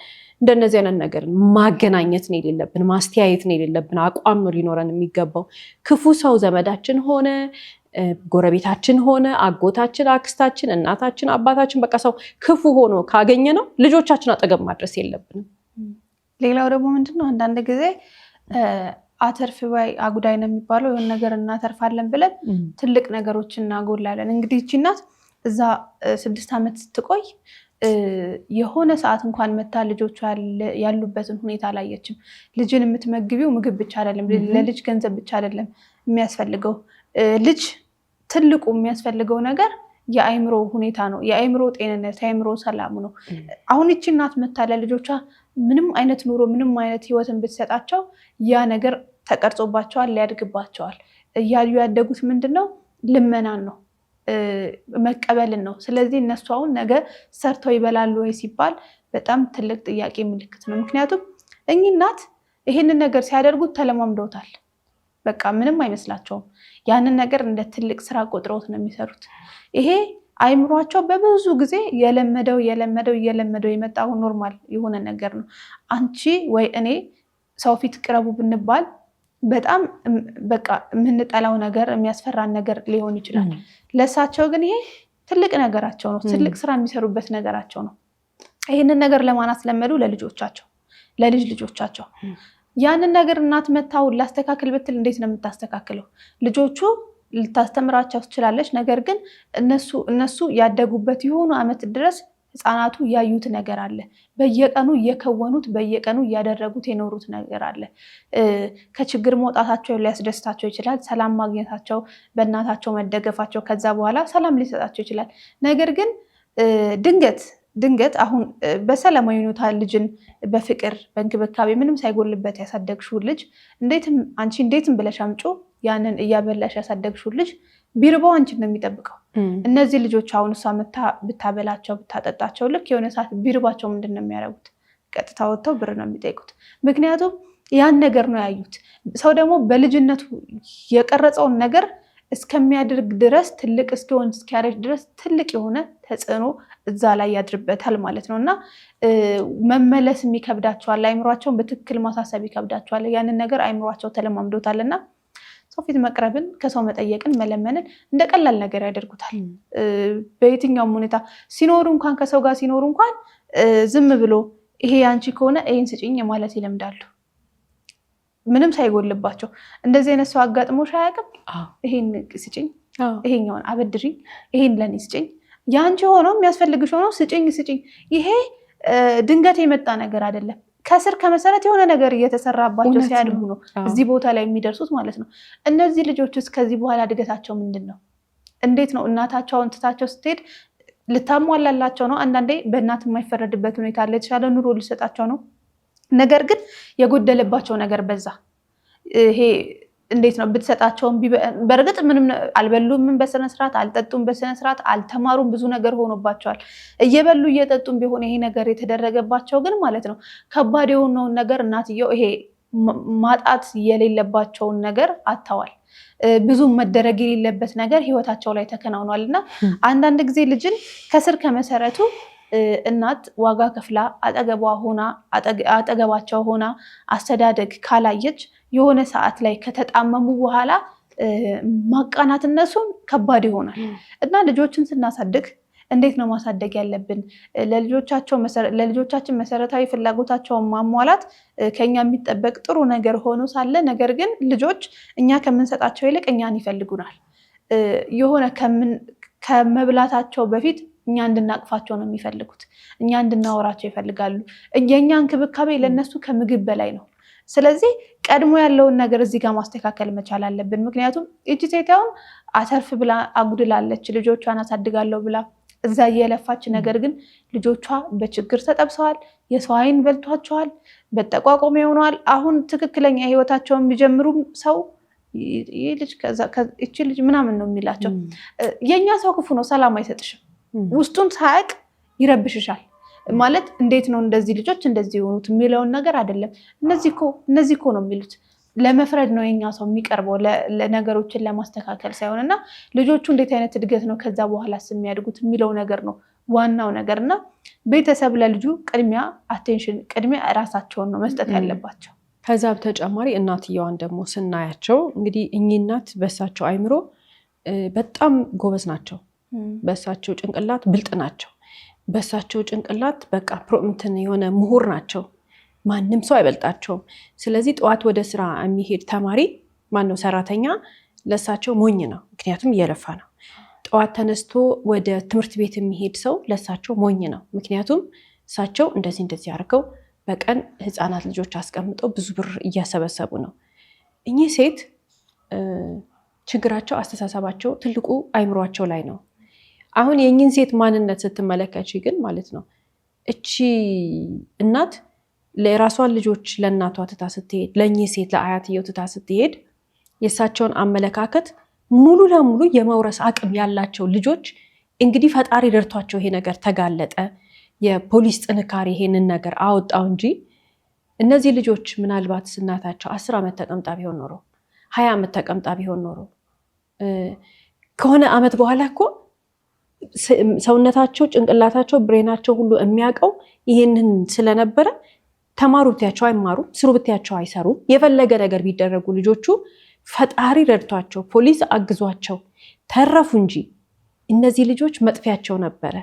እንደነዚህ አይነት ነገር ማገናኘት ነው የሌለብን፣ ማስተያየት ነው የሌለብን። አቋም ነው ሊኖረን የሚገባው። ክፉ ሰው ዘመዳችን ሆነ ጎረቤታችን ሆነ አጎታችን፣ አክስታችን፣ እናታችን፣ አባታችን በቃ ሰው ክፉ ሆኖ ካገኘ ነው ልጆቻችን አጠገብ ማድረስ የለብንም። ሌላው ደግሞ ምንድነው አንዳንድ ጊዜ አተርፍ ባይ አጉዳይ ነው የሚባለው። የሆነ ነገር እናተርፋለን ብለን ትልቅ ነገሮችን እናጎላለን። እንግዲህ እቺ እናት እዛ 6 ዓመት ስትቆይ የሆነ ሰዓት እንኳን መታ ልጆቿ ያሉበትን ሁኔታ አላየችም። ልጅን የምትመግቢው ምግብ ብቻ አይደለም፣ ለልጅ ገንዘብ ብቻ አይደለም የሚያስፈልገው። ልጅ ትልቁ የሚያስፈልገው ነገር የአእምሮ ሁኔታ ነው፣ የአእምሮ ጤንነት፣ የአእምሮ ሰላሙ ነው። አሁን ይቺ እናት መታ ለልጆቿ ምንም አይነት ኑሮ ምንም አይነት ህይወትን ብትሰጣቸው ያ ነገር ተቀርጾባቸዋል፣ ሊያድግባቸዋል። እያዩ ያደጉት ምንድን ነው? ልመናን ነው፣ መቀበልን ነው። ስለዚህ እነሱ አሁን ነገ ሰርተው ይበላሉ ወይ ሲባል በጣም ትልቅ ጥያቄ ምልክት ነው። ምክንያቱም እኚህ እናት ይህንን ነገር ሲያደርጉት ተለማምደውታል። በቃ ምንም አይመስላቸውም። ያንን ነገር እንደ ትልቅ ስራ ቆጥረውት ነው የሚሰሩት። ይሄ አይምሯቸው በብዙ ጊዜ የለመደው የመጣው ኖርማል የሆነ ነገር ነው። አንቺ ወይ እኔ ሰው ፊት ቅረቡ ብንባል በጣም በቃ የምንጠላው ነገር የሚያስፈራን ነገር ሊሆን ይችላል። ለእሳቸው ግን ይሄ ትልቅ ነገራቸው ነው። ትልቅ ስራ የሚሰሩበት ነገራቸው ነው። ይህንን ነገር ለማን አስለመዱ? ለልጆቻቸው፣ ለልጅ ልጆቻቸው። ያንን ነገር እናት መታውን ላስተካክል ብትል እንዴት ነው የምታስተካክለው? ልጆቹ ልታስተምራቸው ትችላለች። ነገር ግን እነሱ ያደጉበት የሆኑ ዓመት ድረስ ህፃናቱ ያዩት ነገር አለ። በየቀኑ እየከወኑት በየቀኑ እያደረጉት የኖሩት ነገር አለ። ከችግር መውጣታቸው ሊያስደስታቸው ይችላል። ሰላም ማግኘታቸው፣ በእናታቸው መደገፋቸው ከዛ በኋላ ሰላም ሊሰጣቸው ይችላል። ነገር ግን ድንገት አሁን በሰላማዊ ሁኔታ ልጅን በፍቅር በእንክብካቤ ምንም ሳይጎልበት ያሳደግሽው ልጅ አንቺ እንዴትም ብለሽ አምጪ ያንን እያበላሽ ያሳደግሽው ልጅ ቢርባው አንቺን ነው የሚጠብቀው። እነዚህ ልጆች አሁን እሷ ብታበላቸው ብታጠጣቸው ልክ የሆነ ሰዓት ቢርባቸው ምንድን ነው የሚያደርጉት? ቀጥታ ወጥተው ብር ነው የሚጠይቁት። ምክንያቱም ያን ነገር ነው ያዩት። ሰው ደግሞ በልጅነቱ የቀረጸውን ነገር እስከሚያደርግ ድረስ ትልቅ እስኪሆን እስኪያረጅ ድረስ ትልቅ የሆነ ተጽዕኖ እዛ ላይ ያድርበታል ማለት ነው። እና መመለስ ይከብዳቸዋል። አይምሯቸውን በትክክል ማሳሰብ ይከብዳቸዋል። ያንን ነገር አይምሯቸው ተለማምዶታል እና ሰው ፊት መቅረብን፣ ከሰው መጠየቅን፣ መለመንን እንደ ቀላል ነገር ያደርጉታል። በየትኛውም ሁኔታ ሲኖሩ እንኳን ከሰው ጋር ሲኖሩ እንኳን ዝም ብሎ ይሄ አንቺ ከሆነ ይሄን ስጭኝ ማለት ይለምዳሉ፣ ምንም ሳይጎልባቸው። እንደዚህ አይነት ሰው አጋጥሞሽ አያውቅም? ይሄን ስጭኝ፣ ይሄኛውን አበድሪኝ፣ ይሄን ለኔ ስጭኝ፣ ያንቺ ሆኖ የሚያስፈልግሽ ሆኖ ስጭኝ። ይሄ ድንገት የመጣ ነገር አይደለም። ከስር ከመሰረት የሆነ ነገር እየተሰራባቸው ሲያድጉ ነው እዚህ ቦታ ላይ የሚደርሱት ማለት ነው። እነዚህ ልጆች ውስጥ ከዚህ በኋላ እድገታቸው ምንድን ነው? እንዴት ነው? እናታቸውን ትታቸው ስትሄድ ልታሟላላቸው ነው። አንዳንዴ በእናት የማይፈረድበት ሁኔታ አለ። የተሻለ ኑሮ ሊሰጣቸው ነው። ነገር ግን የጎደለባቸው ነገር በዛ። ይሄ እንዴት ነው ብትሰጣቸውም በእርግጥ ምንም አልበሉም በስነስርዓት አልጠጡም በስነስርዓት አልተማሩም፣ ብዙ ነገር ሆኖባቸዋል። እየበሉ እየጠጡም ቢሆን ይሄ ነገር የተደረገባቸው ግን ማለት ነው ከባድ የሆነውን ነገር እናትየው ይሄ ማጣት የሌለባቸውን ነገር አጥተዋል። ብዙ መደረግ የሌለበት ነገር ህይወታቸው ላይ ተከናውኗል። እና አንዳንድ ጊዜ ልጅን ከስር ከመሰረቱ እናት ዋጋ ከፍላ አጠገባቸው ሆና አስተዳደግ ካላየች የሆነ ሰዓት ላይ ከተጣመሙ በኋላ ማቃናት እነሱን ከባድ ይሆናል። እና ልጆችን ስናሳድግ እንዴት ነው ማሳደግ ያለብን? ለልጆቻችን መሰረታዊ ፍላጎታቸውን ማሟላት ከኛ የሚጠበቅ ጥሩ ነገር ሆኖ ሳለ ነገር ግን ልጆች እኛ ከምንሰጣቸው ይልቅ እኛን ይፈልጉናል። የሆነ ከመብላታቸው በፊት እኛ እንድናቅፋቸው ነው የሚፈልጉት። እኛ እንድናወራቸው ይፈልጋሉ። የእኛ እንክብካቤ ለእነሱ ከምግብ በላይ ነው። ስለዚህ ቀድሞ ያለውን ነገር እዚህ ጋር ማስተካከል መቻል አለብን። ምክንያቱም እጅ ሴታውን አተርፍ ብላ አጉድላለች፣ ልጆቿን አሳድጋለሁ ብላ እዛ እየለፋች፣ ነገር ግን ልጆቿ በችግር ተጠብሰዋል፣ የሰው ዓይን በልቷቸዋል፣ በጠቋቆም ሆነዋል። አሁን ትክክለኛ ህይወታቸውን የሚጀምሩም ሰው ይቺ ልጅ ምናምን ነው የሚላቸው። የእኛ ሰው ክፉ ነው፣ ሰላም አይሰጥሽም። ውስጡን ሳያቅ ይረብሽሻል። ማለት እንዴት ነው እንደዚህ ልጆች እንደዚህ የሆኑት የሚለውን ነገር አይደለም። እነዚህ እኮ ነው የሚሉት። ለመፍረድ ነው የኛ ሰው የሚቀርበው ለነገሮችን ለማስተካከል ሳይሆን እና ልጆቹ እንዴት አይነት እድገት ነው ከዛ በኋላ የሚያድጉት የሚለው ነገር ነው ዋናው ነገር። እና ቤተሰብ ለልጁ ቅድሚያ አቴንሽን ቅድሚያ ራሳቸውን ነው መስጠት ያለባቸው። ከዛ በተጨማሪ እናትየዋን ደግሞ ስናያቸው እንግዲህ እኚህ እናት በሳቸው አይምሮ በጣም ጎበዝ ናቸው። በእሳቸው ጭንቅላት ብልጥ ናቸው። በእሳቸው ጭንቅላት በቃ ፕሮምትን የሆነ ምሁር ናቸው። ማንም ሰው አይበልጣቸውም። ስለዚህ ጠዋት ወደ ስራ የሚሄድ ተማሪ ማነው ሰራተኛ ለእሳቸው ሞኝ ነው፣ ምክንያቱም እየለፋ ነው። ጠዋት ተነስቶ ወደ ትምህርት ቤት የሚሄድ ሰው ለእሳቸው ሞኝ ነው፣ ምክንያቱም እሳቸው እንደዚህ አድርገው በቀን ህፃናት ልጆች አስቀምጠው ብዙ ብር እያሰበሰቡ ነው። እኚህ ሴት ችግራቸው አስተሳሰባቸው ትልቁ አይምሯቸው ላይ ነው። አሁን የእኚህን ሴት ማንነት ስትመለከች ግን ማለት ነው እቺ እናት ለራሷን ልጆች ለእናቷ ትታ ስትሄድ፣ ለእኚህ ሴት ለአያትየው ትታ ስትሄድ የእሳቸውን አመለካከት ሙሉ ለሙሉ የመውረስ አቅም ያላቸው ልጆች እንግዲህ ፈጣሪ ረድቷቸው ይሄ ነገር ተጋለጠ። የፖሊስ ጥንካሬ ይሄንን ነገር አወጣው እንጂ እነዚህ ልጆች ምናልባት እናታቸው 10 ዓመት ተቀምጣ ቢሆን ኖሮ 20 ዓመት ተቀምጣ ቢሆን ኖሮ ከሆነ ዓመት በኋላ እኮ ሰውነታቸው፣ ጭንቅላታቸው፣ ብሬናቸው ሁሉ የሚያውቀው ይሄንን ስለነበረ ተማሩ ብትያቸው አይማሩም፣ ስሩ ብትያቸው አይሰሩም። የፈለገ ነገር ቢደረጉ ልጆቹ ፈጣሪ ረድቷቸው ፖሊስ አግዟቸው ተረፉ እንጂ እነዚህ ልጆች መጥፊያቸው ነበረ።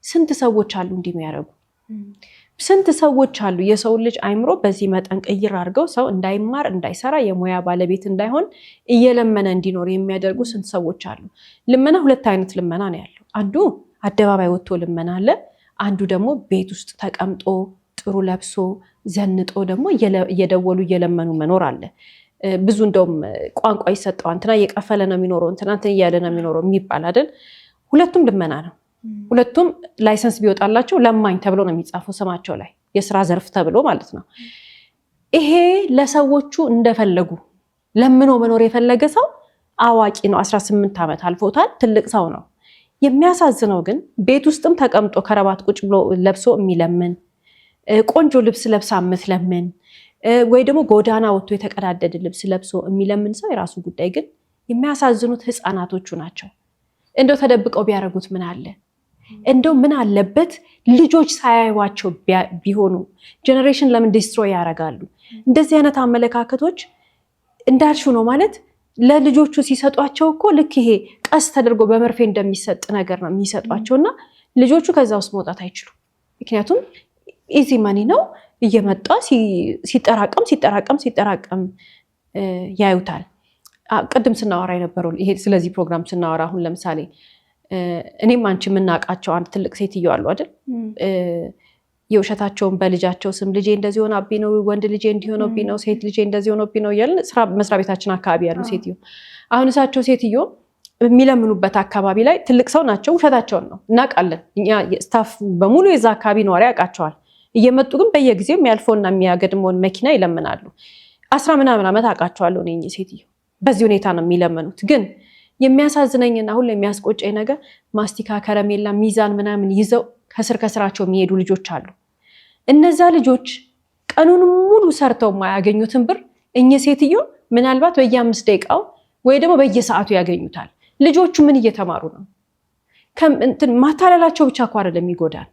ስንት ሰዎች አሉ እንዲህ የሚያደርጉ፣ ስንት ሰዎች አሉ የሰው ልጅ አይምሮ በዚህ መጠን ቅይር አድርገው ሰው እንዳይማር እንዳይሰራ የሙያ ባለቤት እንዳይሆን እየለመነ እንዲኖር የሚያደርጉ ስንት ሰዎች አሉ። ልመና 2 አይነት ልመና ነው ያለው። አንዱ አደባባይ ወጥቶ ልመና አለ። አንዱ ደግሞ ቤት ውስጥ ተቀምጦ ጥሩ ለብሶ ዘንጦ ደግሞ እየደወሉ እየለመኑ መኖር አለ። ብዙ እንደውም ቋንቋ ይሰጠዋል። እንትና እየቀፈለ ነው የሚኖረው፣ እንትና እንትን እያለ ነው የሚኖረው የሚባል አይደል? ሁለቱም ልመና ነው። ሁለቱም ላይሰንስ ቢወጣላቸው ለማኝ ተብሎ ነው የሚጻፈው ስማቸው ላይ፣ የስራ ዘርፍ ተብሎ ማለት ነው። ይሄ ለሰዎቹ እንደፈለጉ ለምኖ መኖር የፈለገ ሰው አዋቂ ነው። 18 ዓመት አልፎታል፣ ትልቅ ሰው ነው። የሚያሳዝነው ግን ቤት ውስጥም ተቀምጦ ከረባት ቁጭ ብሎ ለብሶ የሚለምን፣ ቆንጆ ልብስ ለብሳ የምትለምን ወይ ደግሞ ጎዳና ወጥቶ የተቀዳደደ ልብስ ለብሶ የሚለምን ሰው የራሱ ጉዳይ። ግን የሚያሳዝኑት ህፃናቶቹ ናቸው። እንደው ተደብቀው ቢያደርጉት ምን አለ? እንደው ምን አለበት ልጆች ሳያዩዋቸው ቢሆኑ? ጀነሬሽን ለምን ዲስትሮይ ያደርጋሉ? እንደዚህ አይነት አመለካከቶች እንዳልሽው ነው ማለት ለልጆቹ ሲሰጧቸው እኮ ልክ ይሄ ቀስ ተደርጎ በመርፌ እንደሚሰጥ ነገር ነው የሚሰጧቸው እና ልጆቹ ከዛ ውስጥ መውጣት አይችሉም። ምክንያቱም ኢዚ መኒ ነው እየመጣ ሲጠራቀም ያዩታል። ቅድም ስናወራ የነበረው ይሄ ስለዚህ ፕሮግራም ስናወራ አሁን ለምሳሌ እኔም አንቺ የምናውቃቸው አንድ ትልቅ ሴትዮ አሉ አይደል? የውሸታቸውን በልጃቸው ስም ልጄ እንደዚህ ሆናብኝ ነው፣ ወንድ ልጄ እንዲሆነብኝ ነው፣ ሴት ልጄ እንደዚህ ሆነብኝ ነው እያልን ስራ መስሪያ ቤታችን አካባቢ ያሉ ሴትዮ አሁን እሳቸው ሴትዮ የሚለምኑበት አካባቢ ላይ ትልቅ ሰው ናቸው። ውሸታቸውን ነው እናውቃለን እኛ ስታፍ በሙሉ የዛ አካባቢ ነዋሪ ያውቃቸዋል። እየመጡ ግን በየጊዜው የሚያልፈውና የሚያገድመውን መኪና ይለምናሉ። 10 ምናምን ዓመት አውቃቸዋለሁ እኔ ሴትዮ በዚህ ሁኔታ ነው የሚለምኑት። ግን የሚያሳዝነኝና ሁሉ የሚያስቆጨኝ ነገር ማስቲካ፣ ከረሜላ፣ ሚዛን ምናምን ይዘው ከስራቸው የሚሄዱ ልጆች አሉ። እነዛ ልጆች ቀኑን ሙሉ ሰርተው የማያገኙትን ብር እኚህ ሴትዮ ምናልባት በየ5 ደቂቃው ወይ ደግሞ በየሰዓቱ ያገኙታል። ልጆቹ ምን እየተማሩ ነው? ማታለላቸው ብቻ እኮ አይደለም ይጎዳል።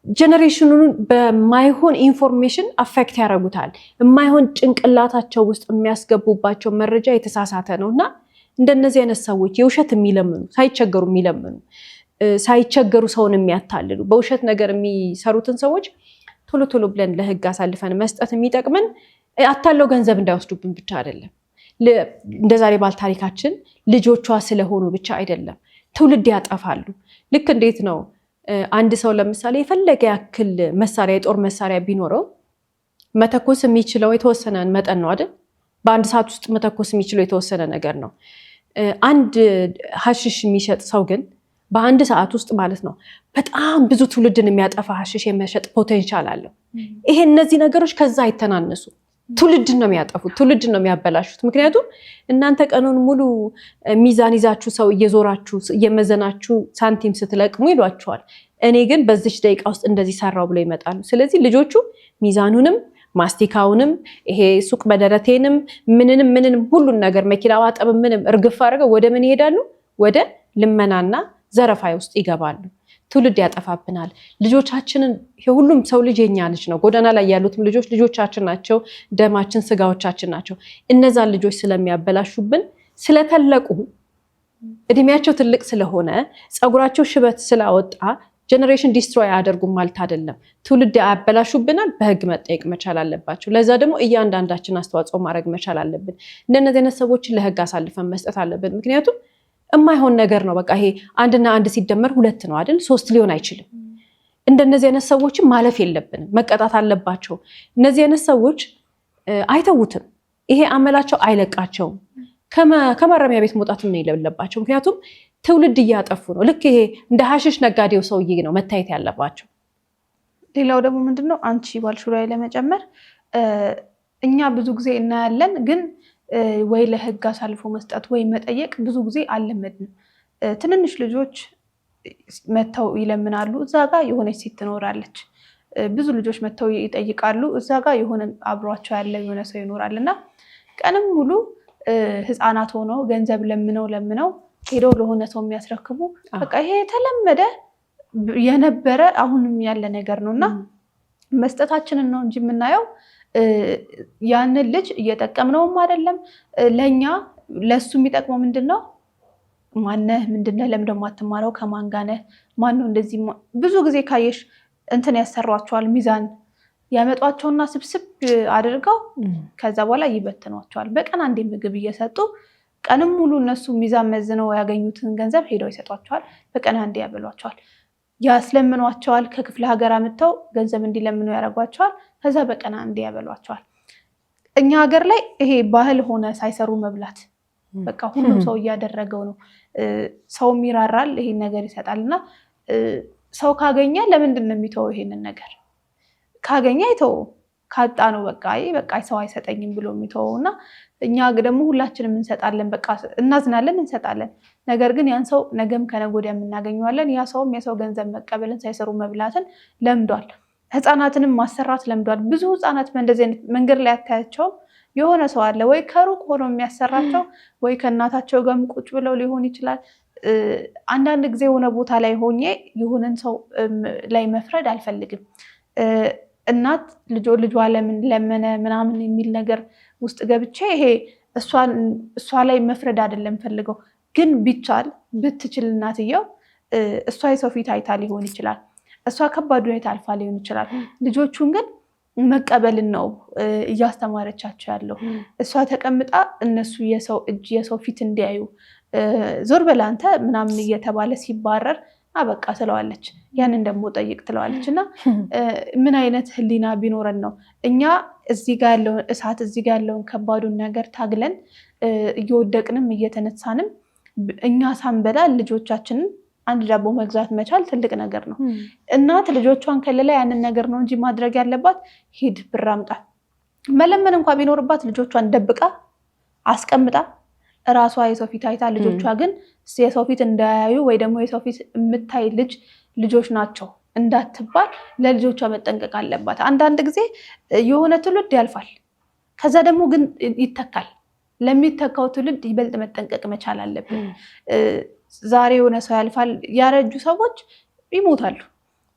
ጀነሬሽኑን በማይሆን ኢንፎርሜሽን አፌክት ያደርጉታል። የማይሆን ጭንቅላታቸው ውስጥ የሚያስገቡባቸው መረጃ የተሳሳተ ነው እና እንደነዚህ አይነት ሰዎች የውሸት የሚለምኑ ሳይቸገሩ የሚለምኑ ሳይቸገሩ ሰውን የሚያታልሉ በውሸት ነገር የሚሰሩትን ሰዎች ቶሎ ቶሎ ብለን ለህግ አሳልፈን መስጠት የሚጠቅመን አታለው ገንዘብ እንዳይወስዱብን ብቻ አይደለም። እንደዛሬ ባል ታሪካችን ልጆቿ ስለሆኑ ብቻ አይደለም፣ ትውልድ ያጠፋሉ። ልክ እንዴት ነው አንድ ሰው ለምሳሌ የፈለገ ያክል መሳሪያ የጦር መሳሪያ ቢኖረው መተኮስ የሚችለው የተወሰነ መጠን ነው አይደል? በአንድ ሰዓት ውስጥ መተኮስ የሚችለው የተወሰነ ነገር ነው። አንድ ሀሽሽ የሚሸጥ ሰው ግን በአንድ ሰዓት ውስጥ ማለት ነው በጣም ብዙ ትውልድን የሚያጠፋ ሀሽሽ የሚያሸጥ ፖቴንሻል አለው። ይሄ እነዚህ ነገሮች ከዛ አይተናነሱ። ትውልድን ነው የሚያጠፉት፣ ትውልድን ነው የሚያበላሹት። ምክንያቱም እናንተ ቀኑን ሙሉ ሚዛን ይዛችሁ ሰው እየዞራችሁ እየመዘናችሁ ሳንቲም ስትለቅሙ ይሏችኋል። እኔ ግን በዚች ደቂቃ ውስጥ እንደዚህ ሰራው ብለው ይመጣሉ። ስለዚህ ልጆቹ ሚዛኑንም ማስቲካውንም ይሄ ሱቅ በደረቴንም ምንንም ሁሉን ነገር መኪና ማጠብ ምንም እርግፍ አድርገው ወደ ምን ይሄዳሉ? ወደ ልመናና ዘረፋ ውስጥ ይገባሉ። ትውልድ ያጠፋብናል። ልጆቻችንን የሁሉም ሰው ልጅ የኛ ልጅ ነው። ጎዳና ላይ ያሉትም ልጆች ልጆቻችን ናቸው። ደማችን፣ ስጋዎቻችን ናቸው። እነዛን ልጆች ስለሚያበላሹብን ስለተለቁ እድሜያቸው ትልቅ ስለሆነ ፀጉራቸው ሽበት ስላወጣ ጀነሬሽን ዲስትሮይ አያደርጉም ማለት አይደለም። ትውልድ ያበላሹብናል፣ በህግ መጠየቅ መቻል አለባቸው። ለዛ ደግሞ እያንዳንዳችን አስተዋጽኦ ማድረግ መቻል አለብን። እንደነዚህ አይነት ሰዎችን ለህግ አሳልፈን መስጠት አለብን። ምክንያቱም የማይሆን ነገር ነው። በቃ ይሄ 1 እና 1 ሲደመር 2 ነው አይደል? 3 ሊሆን አይችልም። እንደነዚህ አይነት ሰዎችን ማለፍ የለብንም፣ መቀጣት አለባቸው። እነዚህ አይነት ሰዎች አይተውትም። ይሄ አመላቸው አይለቃቸውም። ከማረሚያ ቤት መውጣት ነው የሌለባቸው። ምክንያቱም ትውልድ እያጠፉ ነው። ልክ ይሄ እንደ ሀሽሽ ነጋዴው ሰውዬ ነው መታየት ያለባቸው። ሌላው ደግሞ ምንድነው አንቺ ባልሽው ላይ ለመጨመር እኛ ብዙ ጊዜ እናያለን፣ ግን ወይ ለህግ አሳልፎ መስጠት ወይ መጠየቅ ብዙ ጊዜ አልለመድንም። ትንንሽ ልጆች መተው ይለምናሉ። እዛ ጋር የሆነች ሴት ትኖራለች። ብዙ ልጆች መተው ይጠይቃሉ። እዛ ጋር የሆነ አብሯቸው ያለ የሆነ ሰው ይኖራል እና ቀንም ሙሉ ህፃናት ሆነው ገንዘብ ለምነው ሄደው ለሆነ ሰው የሚያስረክቡ በቃ ይሄ የተለመደ የነበረ አሁንም ያለ ነገር ነው እና መስጠታችንን ነው እንጂ የምናየው ያንን ልጅ እየጠቀምነውም አይደለም። ለእኛ ለሱ የሚጠቅመው ምንድን ነው? ማነህ? ምንድነህ? ለምን ደግሞ አትማረው? ከማን ጋር ነህ? ማነው? እንደዚህ ብዙ ጊዜ ካየሽ እንትን ያሰሯቸዋል። ሚዛን ያመጧቸውና ስብስብ አድርገው ከዛ በኋላ ይበትኗቸዋል። በቀን አንዴ ምግብ እየሰጡ ቀንም ሙሉ እነሱ ሚዛን መዝነው ያገኙትን ገንዘብ ሄደው ይሰጧቸዋል። በቀን አንዴ ያበሏቸዋል፣ ያስለምኗቸዋል። ከክፍለ ሀገር አምጥተው ገንዘብ እንዲለምኑ ያደርጓቸዋል። ከዛ በቀን አንዴ ያበሏቸዋል። እኛ ሀገር ላይ ይሄ ባህል ሆነ ሳይሰሩ መብላት። በቃ ሁሉም ሰው እያደረገው ነው። ሰውም ይራራል፣ ይሄን ነገር ይሰጣል። እና ሰው ካገኘ ለምንድን ነው የሚተወው? ይሄንን ነገር ካገኘ አይተው፣ ካጣ ነው በቃ ሰው አይሰጠኝም ብሎ የሚተወው። እና እኛ ደግሞ ሁላችንም እንሰጣለን፣ በቃ እናዝናለን፣ እንሰጣለን። ነገር ግን ያን ሰው ነገም ከነገ ወዲያ የምናገኘዋለን። ያ ሰውም የሰው ገንዘብ መቀበልን ሳይሰሩ መብላትን ለምዷል። ህፃናትንም ማሰራት ለምዷል። ብዙ ህፃናት በእንደዚህ አይነት መንገድ ላይ አታያቸውም። የሆነ ሰው አለ ወይ ከሩቅ ሆኖ የሚያሰራቸው ወይ ከእናታቸው ጋርም ቁጭ ብለው ሊሆን ይችላል። አንዳንድ ጊዜ የሆነ ቦታ ላይ ሆኜ የሆነን ሰው ላይ መፍረድ አልፈልግም። እናት ልጇ ለምን ለመነ ምናምን የሚል ነገር ውስጥ ገብቼ ይሄ እሷ ላይ መፍረድ አይደለም ፈልገው። ግን ቢቻል ብትችል እናትየው እሷ የሰው ፊት አይታ ሊሆን ይችላል። እሷ ከባድ ሁኔታ አልፋ ሊሆን ይችላል። ልጆቹን ግን መቀበልን ነው እያስተማረቻቸው ያለው። እሷ ተቀምጣ እነሱ የሰው እጅ የሰው ፊት እንዲያዩ ዞር በል አንተ ምናምን እየተባለ ሲባረር በቃ ትለዋለች። ያንን ደግሞ ጠይቅ ትለዋለች። እና ምን አይነት ህሊና ቢኖረን ነው እኛ እዚህ ጋር ያለውን እሳት እዚህ ጋር ያለውን ከባዱን ነገር ታግለን እየወደቅንም እየተነሳንም እኛ ሳንበላ ልጆቻችንን አንድ ዳቦ መግዛት መቻል ትልቅ ነገር ነው። እናት ልጆቿን ከሌላ ያንን ነገር ነው እንጂ ማድረግ ያለባት ሂድ ብር አምጣ መለመን እንኳን ቢኖርባት ልጆቿን ደብቃ አስቀምጣ እራሷ የሰው ፊት አይታ ልጆቿ ግን የሰው ፊት እንዳያዩ ወይ ደግሞ የሰው ፊት የምታይ ልጆች ናቸው እንዳትባል ለልጆቿ መጠንቀቅ አለባት። አንዳንድ ጊዜ የሆነ ትውልድ ያልፋል፣ ከዛ ደግሞ ግን ይተካል። ለሚተካው ትውልድ ይበልጥ መጠንቀቅ መቻል አለብን። ዛሬ የሆነ ሰው ያልፋል፣ ያረጁ ሰዎች ይሞታሉ።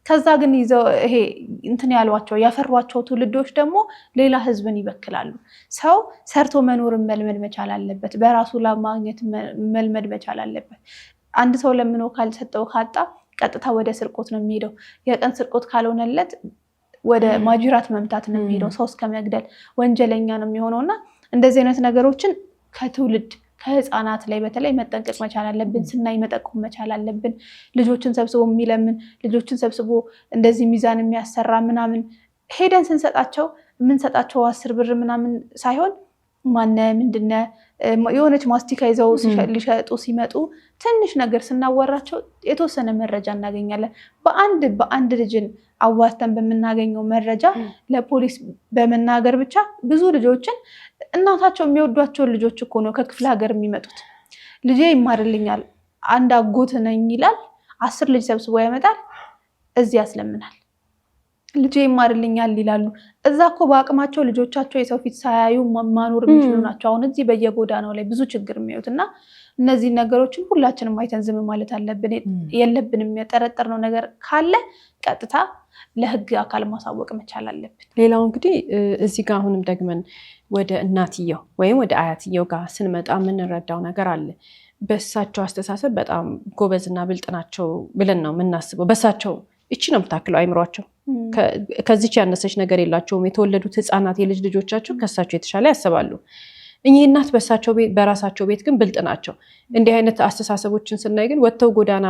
ከዛ ግን ይዘው ይሄ እንትን ያሏቸው ያፈሯቸው ትውልዶች ደግሞ ሌላ ህዝብን ይበክላሉ። ሰው ሰርቶ መኖርን መልመድ መቻል አለበት። በራሱ ለማግኘት መልመድ መቻል አለበት። አንድ ሰው ለምኖ ካልሰጠው ካጣ ቀጥታ ወደ ስርቆት ነው የሚሄደው። የቀን ስርቆት ካልሆነለት ወደ ማጅራት መምታት ነው የሚሄደው። ሰው እስከ መግደል ወንጀለኛ ነው የሚሆነው። እና እንደዚህ አይነት ነገሮችን ከትውልድ ከህፃናት ላይ በተለይ መጠንቀቅ መቻል አለብን። ስናይ መጠቆም መቻል አለብን። ልጆችን ሰብስቦ የሚለምን ልጆችን ሰብስቦ እንደዚህ ሚዛን የሚያሰራ ምናምን ሄደን ስንሰጣቸው የምንሰጣቸው 10 ብር ምናምን ሳይሆን ማነ ምንድነ የሆነች ማስቲካ ይዘው ሊሸጡ ሲመጡ ትንሽ ነገር ስናወራቸው የተወሰነ መረጃ እናገኛለን። በአንድ ልጅን አዋስተን በምናገኘው መረጃ ለፖሊስ በመናገር ብቻ ብዙ ልጆችን እናታቸው የሚወዷቸውን ልጆች እኮ ነው ከክፍለ ሀገር የሚመጡት። ልጄ ይማርልኛል አንድ አጎት ነኝ ይላል፣ 10 ልጅ ሰብስቦ ያመጣል፣ እዚህ ያስለምናል። ልጄ ይማርልኛል ይላሉ። እዛ እኮ በአቅማቸው ልጆቻቸው የሰው ፊት ሳያዩ ማኖር የሚችሉ ናቸው። አሁን እዚህ በየጎዳናው ላይ ብዙ ችግር የሚያዩት እና እነዚህ ነገሮችን ሁላችንም አይተን ዝም ማለት አለብን የለብንም። የጠረጠርነው ነገር ካለ ቀጥታ ለህግ አካል ማሳወቅ መቻል አለብን። ሌላው እንግዲህ እዚህ ጋር አሁንም ደግመን ወደ እናትየው ወይም ወደ አያትየው ጋር ስንመጣ የምንረዳው ነገር አለ። በሳቸው አስተሳሰብ በጣም ጎበዝና ብልጥ ናቸው ብለን ነው የምናስበው። በሳቸው እቺ ነው የምታክለው አይምሯቸው፣ ከዚች ያነሰች ነገር የላቸውም። የተወለዱት ህፃናት የልጅ ልጆቻቸው ከሳቸው የተሻለ ያስባሉ። እኚህ እናት በራሳቸው ቤት ግን ብልጥ ናቸው። እንዲህ አይነት አስተሳሰቦችን ስናይ ግን ወጥተው ጎዳና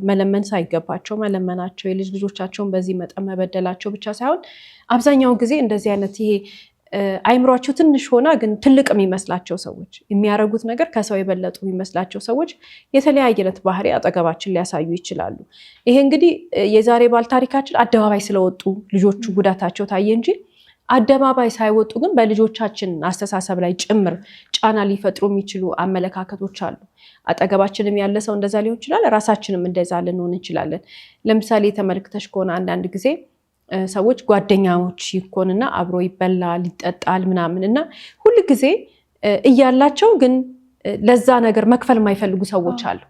መለመን ሳይገባቸው መለመናቸው፣ የልጅ ልጆቻቸውን በዚህ መጠን መበደላቸው ብቻ ሳይሆን አብዛኛውን ጊዜ እንደዚህ አይነት ይሄ አይምሯቸው ትንሽ ሆና ግን ትልቅ የሚመስላቸው ሰዎች የሚያደርጉት ነገር ከሰው የበለጡ የሚመስላቸው ሰዎች የተለያየ አይነት ባህሪ አጠገባችን ሊያሳዩ ይችላሉ። ይሄ እንግዲህ የዛሬ ባል ታሪካችን አደባባይ ስለወጡ ልጆቹ ጉዳታቸው ታየ እንጂ አደባባይ ሳይወጡ ግን በልጆቻችን አስተሳሰብ ላይ ጭምር ጫና ሊፈጥሩ የሚችሉ አመለካከቶች አሉ። አጠገባችንም ያለ ሰው እንደዛ ሊሆን ይችላል፣ ራሳችንም እንደዛ ልንሆን እንችላለን። ለምሳሌ ተመልክተሽ ከሆነ አንዳንድ ጊዜ ሰዎች ጓደኛሞች ይኮንና አብሮ ይበላል ይጠጣል ምናምን እና ሁል ጊዜ እያላቸው ግን ለዛ ነገር መክፈል የማይፈልጉ ሰዎች አሉ።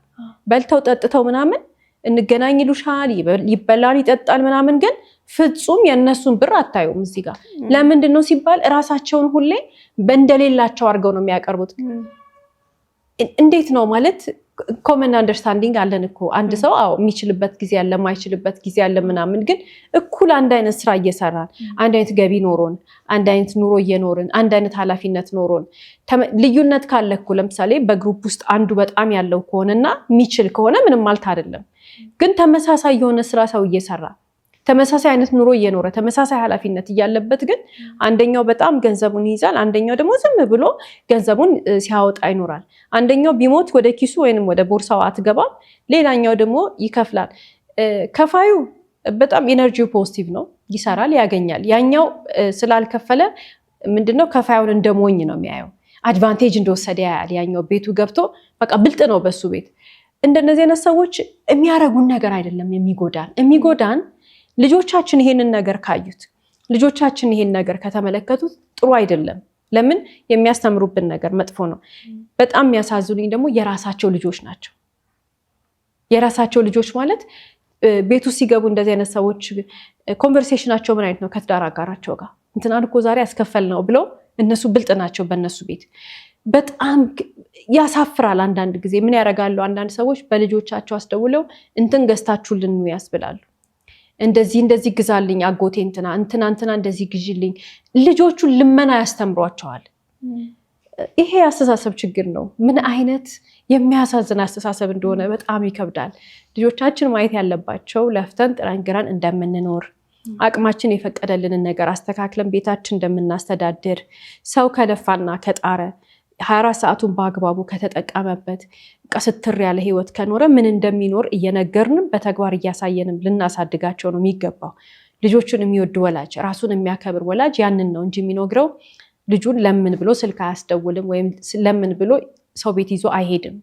በልተው ጠጥተው ምናምን እንገናኝ ይሉሻል፣ ይበላል ይጠጣል ምናምን፣ ግን ፍጹም የእነሱን ብር አታዩም እዚህ ጋር። ለምንድን ነው ሲባል እራሳቸውን ሁሌ እንደሌላቸው አድርገው ነው የሚያቀርቡት። እንዴት ነው ማለት ኮመን አንደርስታንዲንግ አለን እኮ አንድ ሰው የሚችልበት ጊዜ አለ፣ የማይችልበት ጊዜ አለ ምናምን፣ ግን እኩል አንድ አይነት ስራ እየሰራን አንድ አይነት ገቢ ኖሮን አንድ አይነት ኑሮ እየኖርን አንድ አይነት ኃላፊነት ኖሮን ልዩነት ካለ እኮ ለምሳሌ በግሩፕ ውስጥ አንዱ በጣም ያለው ከሆነና የሚችል ከሆነ ምንም ማለት አይደለም። ግን ተመሳሳይ የሆነ ስራ ሰው እየሰራ ተመሳሳይ አይነት ኑሮ እየኖረ ተመሳሳይ ኃላፊነት እያለበት ግን አንደኛው በጣም ገንዘቡን ይይዛል፣ አንደኛው ደግሞ ዝም ብሎ ገንዘቡን ሲያወጣ ይኖራል። አንደኛው ቢሞት ወደ ኪሱ ወይንም ወደ ቦርሳው አትገባም፣ ሌላኛው ደግሞ ይከፍላል። ከፋዩ በጣም ኢነርጂው ፖዚቲቭ ነው፣ ይሰራል፣ ያገኛል። ያኛው ስላልከፈለ ምንድነው ከፋዩን እንደሞኝ ነው የሚያየው፣ አድቫንቴጅ እንደወሰደ ያያል። ያኛው ቤቱ ገብቶ በቃ ብልጥ ነው በሱ ቤት። እንደነዚህ አይነት ሰዎች የሚያረጉን ነገር አይደለም የሚጎዳን ልጆቻችን ይሄንን ነገር ካዩት፣ ልጆቻችን ይሄን ነገር ከተመለከቱት ጥሩ አይደለም። ለምን የሚያስተምሩብን ነገር መጥፎ ነው። በጣም የሚያሳዝኑኝ ደግሞ የራሳቸው ልጆች ናቸው። የራሳቸው ልጆች ማለት ቤቱ ሲገቡ እንደዚህ አይነት ሰዎች ኮንቨርሴሽናቸው ምን አይነት ነው? ከትዳር አጋራቸው ጋር እንትናን እኮ ዛሬ ያስከፈል ነው ብለው እነሱ ብልጥ ናቸው በእነሱ ቤት። በጣም ያሳፍራል። አንዳንድ ጊዜ ምን ያደርጋሉ አንዳንድ ሰዎች በልጆቻቸው አስደውለው እንትን ገዝታችሁልን ያስብላሉ። እንደዚህ ግዛልኝ አጎቴ እንትና እንደዚህ ግዢልኝ። ልጆቹን ልመና ያስተምሯቸዋል። ይሄ አስተሳሰብ ችግር ነው። ምን አይነት የሚያሳዝን አስተሳሰብ እንደሆነ በጣም ይከብዳል። ልጆቻችን ማየት ያለባቸው ለፍተን ጥረን ግረን እንደምንኖር፣ አቅማችን የፈቀደልንን ነገር አስተካክለን ቤታችን እንደምናስተዳድር፣ ሰው ከለፋና ከጣረ 24 ሰዓቱን በአግባቡ ከተጠቀመበት ቀስትር ያለ ህይወት ከኖረ ምን እንደሚኖር እየነገርንም በተግባር እያሳየንም ልናሳድጋቸው ነው የሚገባው። ልጆቹን የሚወድ ወላጅ፣ ራሱን የሚያከብር ወላጅ ያንን ነው እንጂ የሚነግረው ልጁን ለምን ብሎ ስልክ አያስደውልም ወይም ለምን ብሎ ሰው ቤት ይዞ አይሄድም።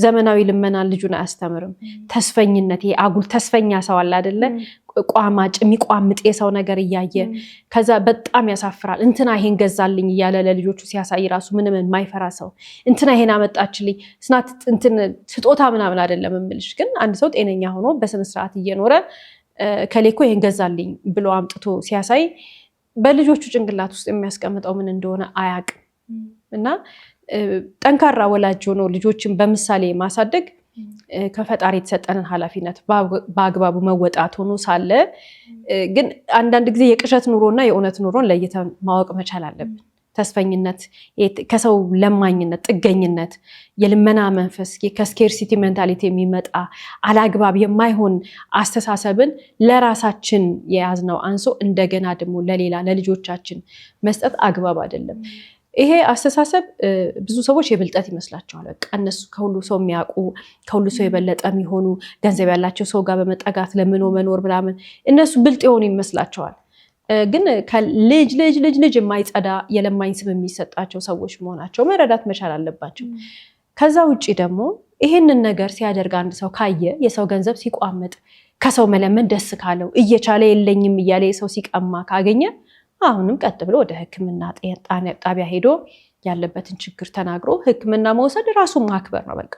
ዘመናዊ ልመናን ልጁን አያስተምርም። ተስፈኝነት፣ ይሄ አጉል ተስፈኛ ሰው አለ አይደለ? ቋማጭ የሚቋምጥ የሰው ነገር እያየ ከዛ በጣም ያሳፍራል። እንትና ይሄን ገዛልኝ እያለ ለልጆቹ ሲያሳይ ራሱ ምንም የማይፈራ ሰው፣ እንትና ይሄን አመጣችልኝ ስናት እንትን ስጦታ ምናምን አይደለም የምልሽ። ግን አንድ ሰው ጤነኛ ሆኖ በስነስርዓት እየኖረ ከሌኮ ይሄን ገዛልኝ ብሎ አምጥቶ ሲያሳይ በልጆቹ ጭንቅላት ውስጥ የሚያስቀምጠው ምን እንደሆነ አያውቅም። እና ጠንካራ ወላጅ ሆኖ ልጆችን በምሳሌ ማሳደግ ከፈጣሪ የተሰጠንን ኃላፊነት በአግባቡ መወጣት ሆኖ ሳለ ግን አንዳንድ ጊዜ የቅዠት ኑሮና የእውነት ኑሮን ለይተን ማወቅ መቻል አለብን። ተስፈኝነት፣ ከሰው ለማኝነት፣ ጥገኝነት፣ የልመና መንፈስ፣ ከስኬርሲቲ ሜንታሊቲ የሚመጣ አላግባብ የማይሆን አስተሳሰብን ለራሳችን የያዝነው አንሶ እንደገና ደግሞ ለሌላ ለልጆቻችን መስጠት አግባብ አይደለም። ይሄ አስተሳሰብ ብዙ ሰዎች የብልጠት ይመስላቸዋል። በቃ እነሱ ከሁሉ ሰው የሚያውቁ ከሁሉ ሰው የበለጠ የሚሆኑ ገንዘብ ያላቸው ሰው ጋር በመጠጋት ለምኖ መኖር ምናምን እነሱ ብልጥ የሆኑ ይመስላቸዋል። ግን ከልጅ ልጅ ልጅ ልጅ የማይጸዳ የለማኝ ስም የሚሰጣቸው ሰዎች መሆናቸው መረዳት መቻል አለባቸው። ከዛ ውጭ ደግሞ ይሄንን ነገር ሲያደርግ አንድ ሰው ካየ፣ የሰው ገንዘብ ሲቋምጥ፣ ከሰው መለመን ደስ ካለው እየቻለ የለኝም እያለ የሰው ሲቀማ ካገኘ አሁንም ቀጥ ብሎ ወደ ሕክምና ጣቢያ ሄዶ ያለበትን ችግር ተናግሮ ሕክምና መውሰድ ራሱን ማክበር ነው። በቃ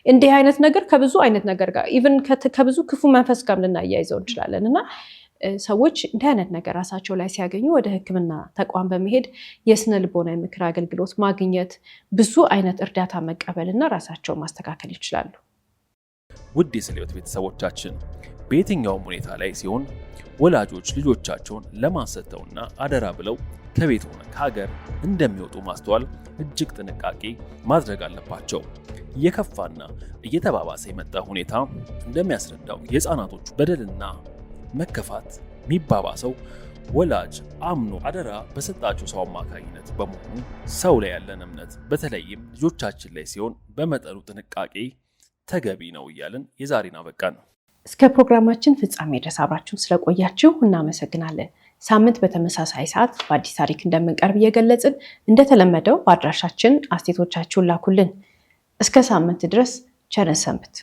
እንዲህ አይነት ነገር ከብዙ አይነት ነገር ጋር ኢቭን ከብዙ ክፉ መንፈስ ጋር ልናያይዘው እንችላለን እና ሰዎች እንዲህ አይነት ነገር ራሳቸው ላይ ሲያገኙ ወደ ሕክምና ተቋም በመሄድ የስነ ልቦና ምክር አገልግሎት ማግኘት፣ ብዙ አይነት እርዳታ መቀበል እና ራሳቸውን ማስተካከል ይችላሉ። ውድ የስለ ሕይወት ቤተሰቦቻችን በየትኛውም ሁኔታ ላይ ሲሆን ወላጆች ልጆቻቸውን ለማሰተውና አደራ ብለው ከቤት ሆነ ከሀገር እንደሚወጡ ማስተዋል እጅግ ጥንቃቄ ማድረግ አለባቸው። እየከፋና እየተባባሰ የመጣ ሁኔታ እንደሚያስረዳው የህፃናቶቹ በደልና መከፋት የሚባባሰው ወላጅ አምኖ አደራ በሰጣቸው ሰው አማካኝነት በመሆኑ ሰው ላይ ያለን እምነት በተለይም ልጆቻችን ላይ ሲሆን በመጠኑ ጥንቃቄ ተገቢ ነው እያልን የዛሬን አበቃን። እስከ ፕሮግራማችን ፍጻሜ ድረስ አብራችሁን ስለቆያችሁ እናመሰግናለን። ሳምንት በተመሳሳይ ሰዓት በአዲስ ታሪክ እንደምንቀርብ እየገለጽን እንደተለመደው በአድራሻችን አስተያየቶቻችሁን ላኩልን። እስከ ሳምንት ድረስ ቸር ሰንብቱ።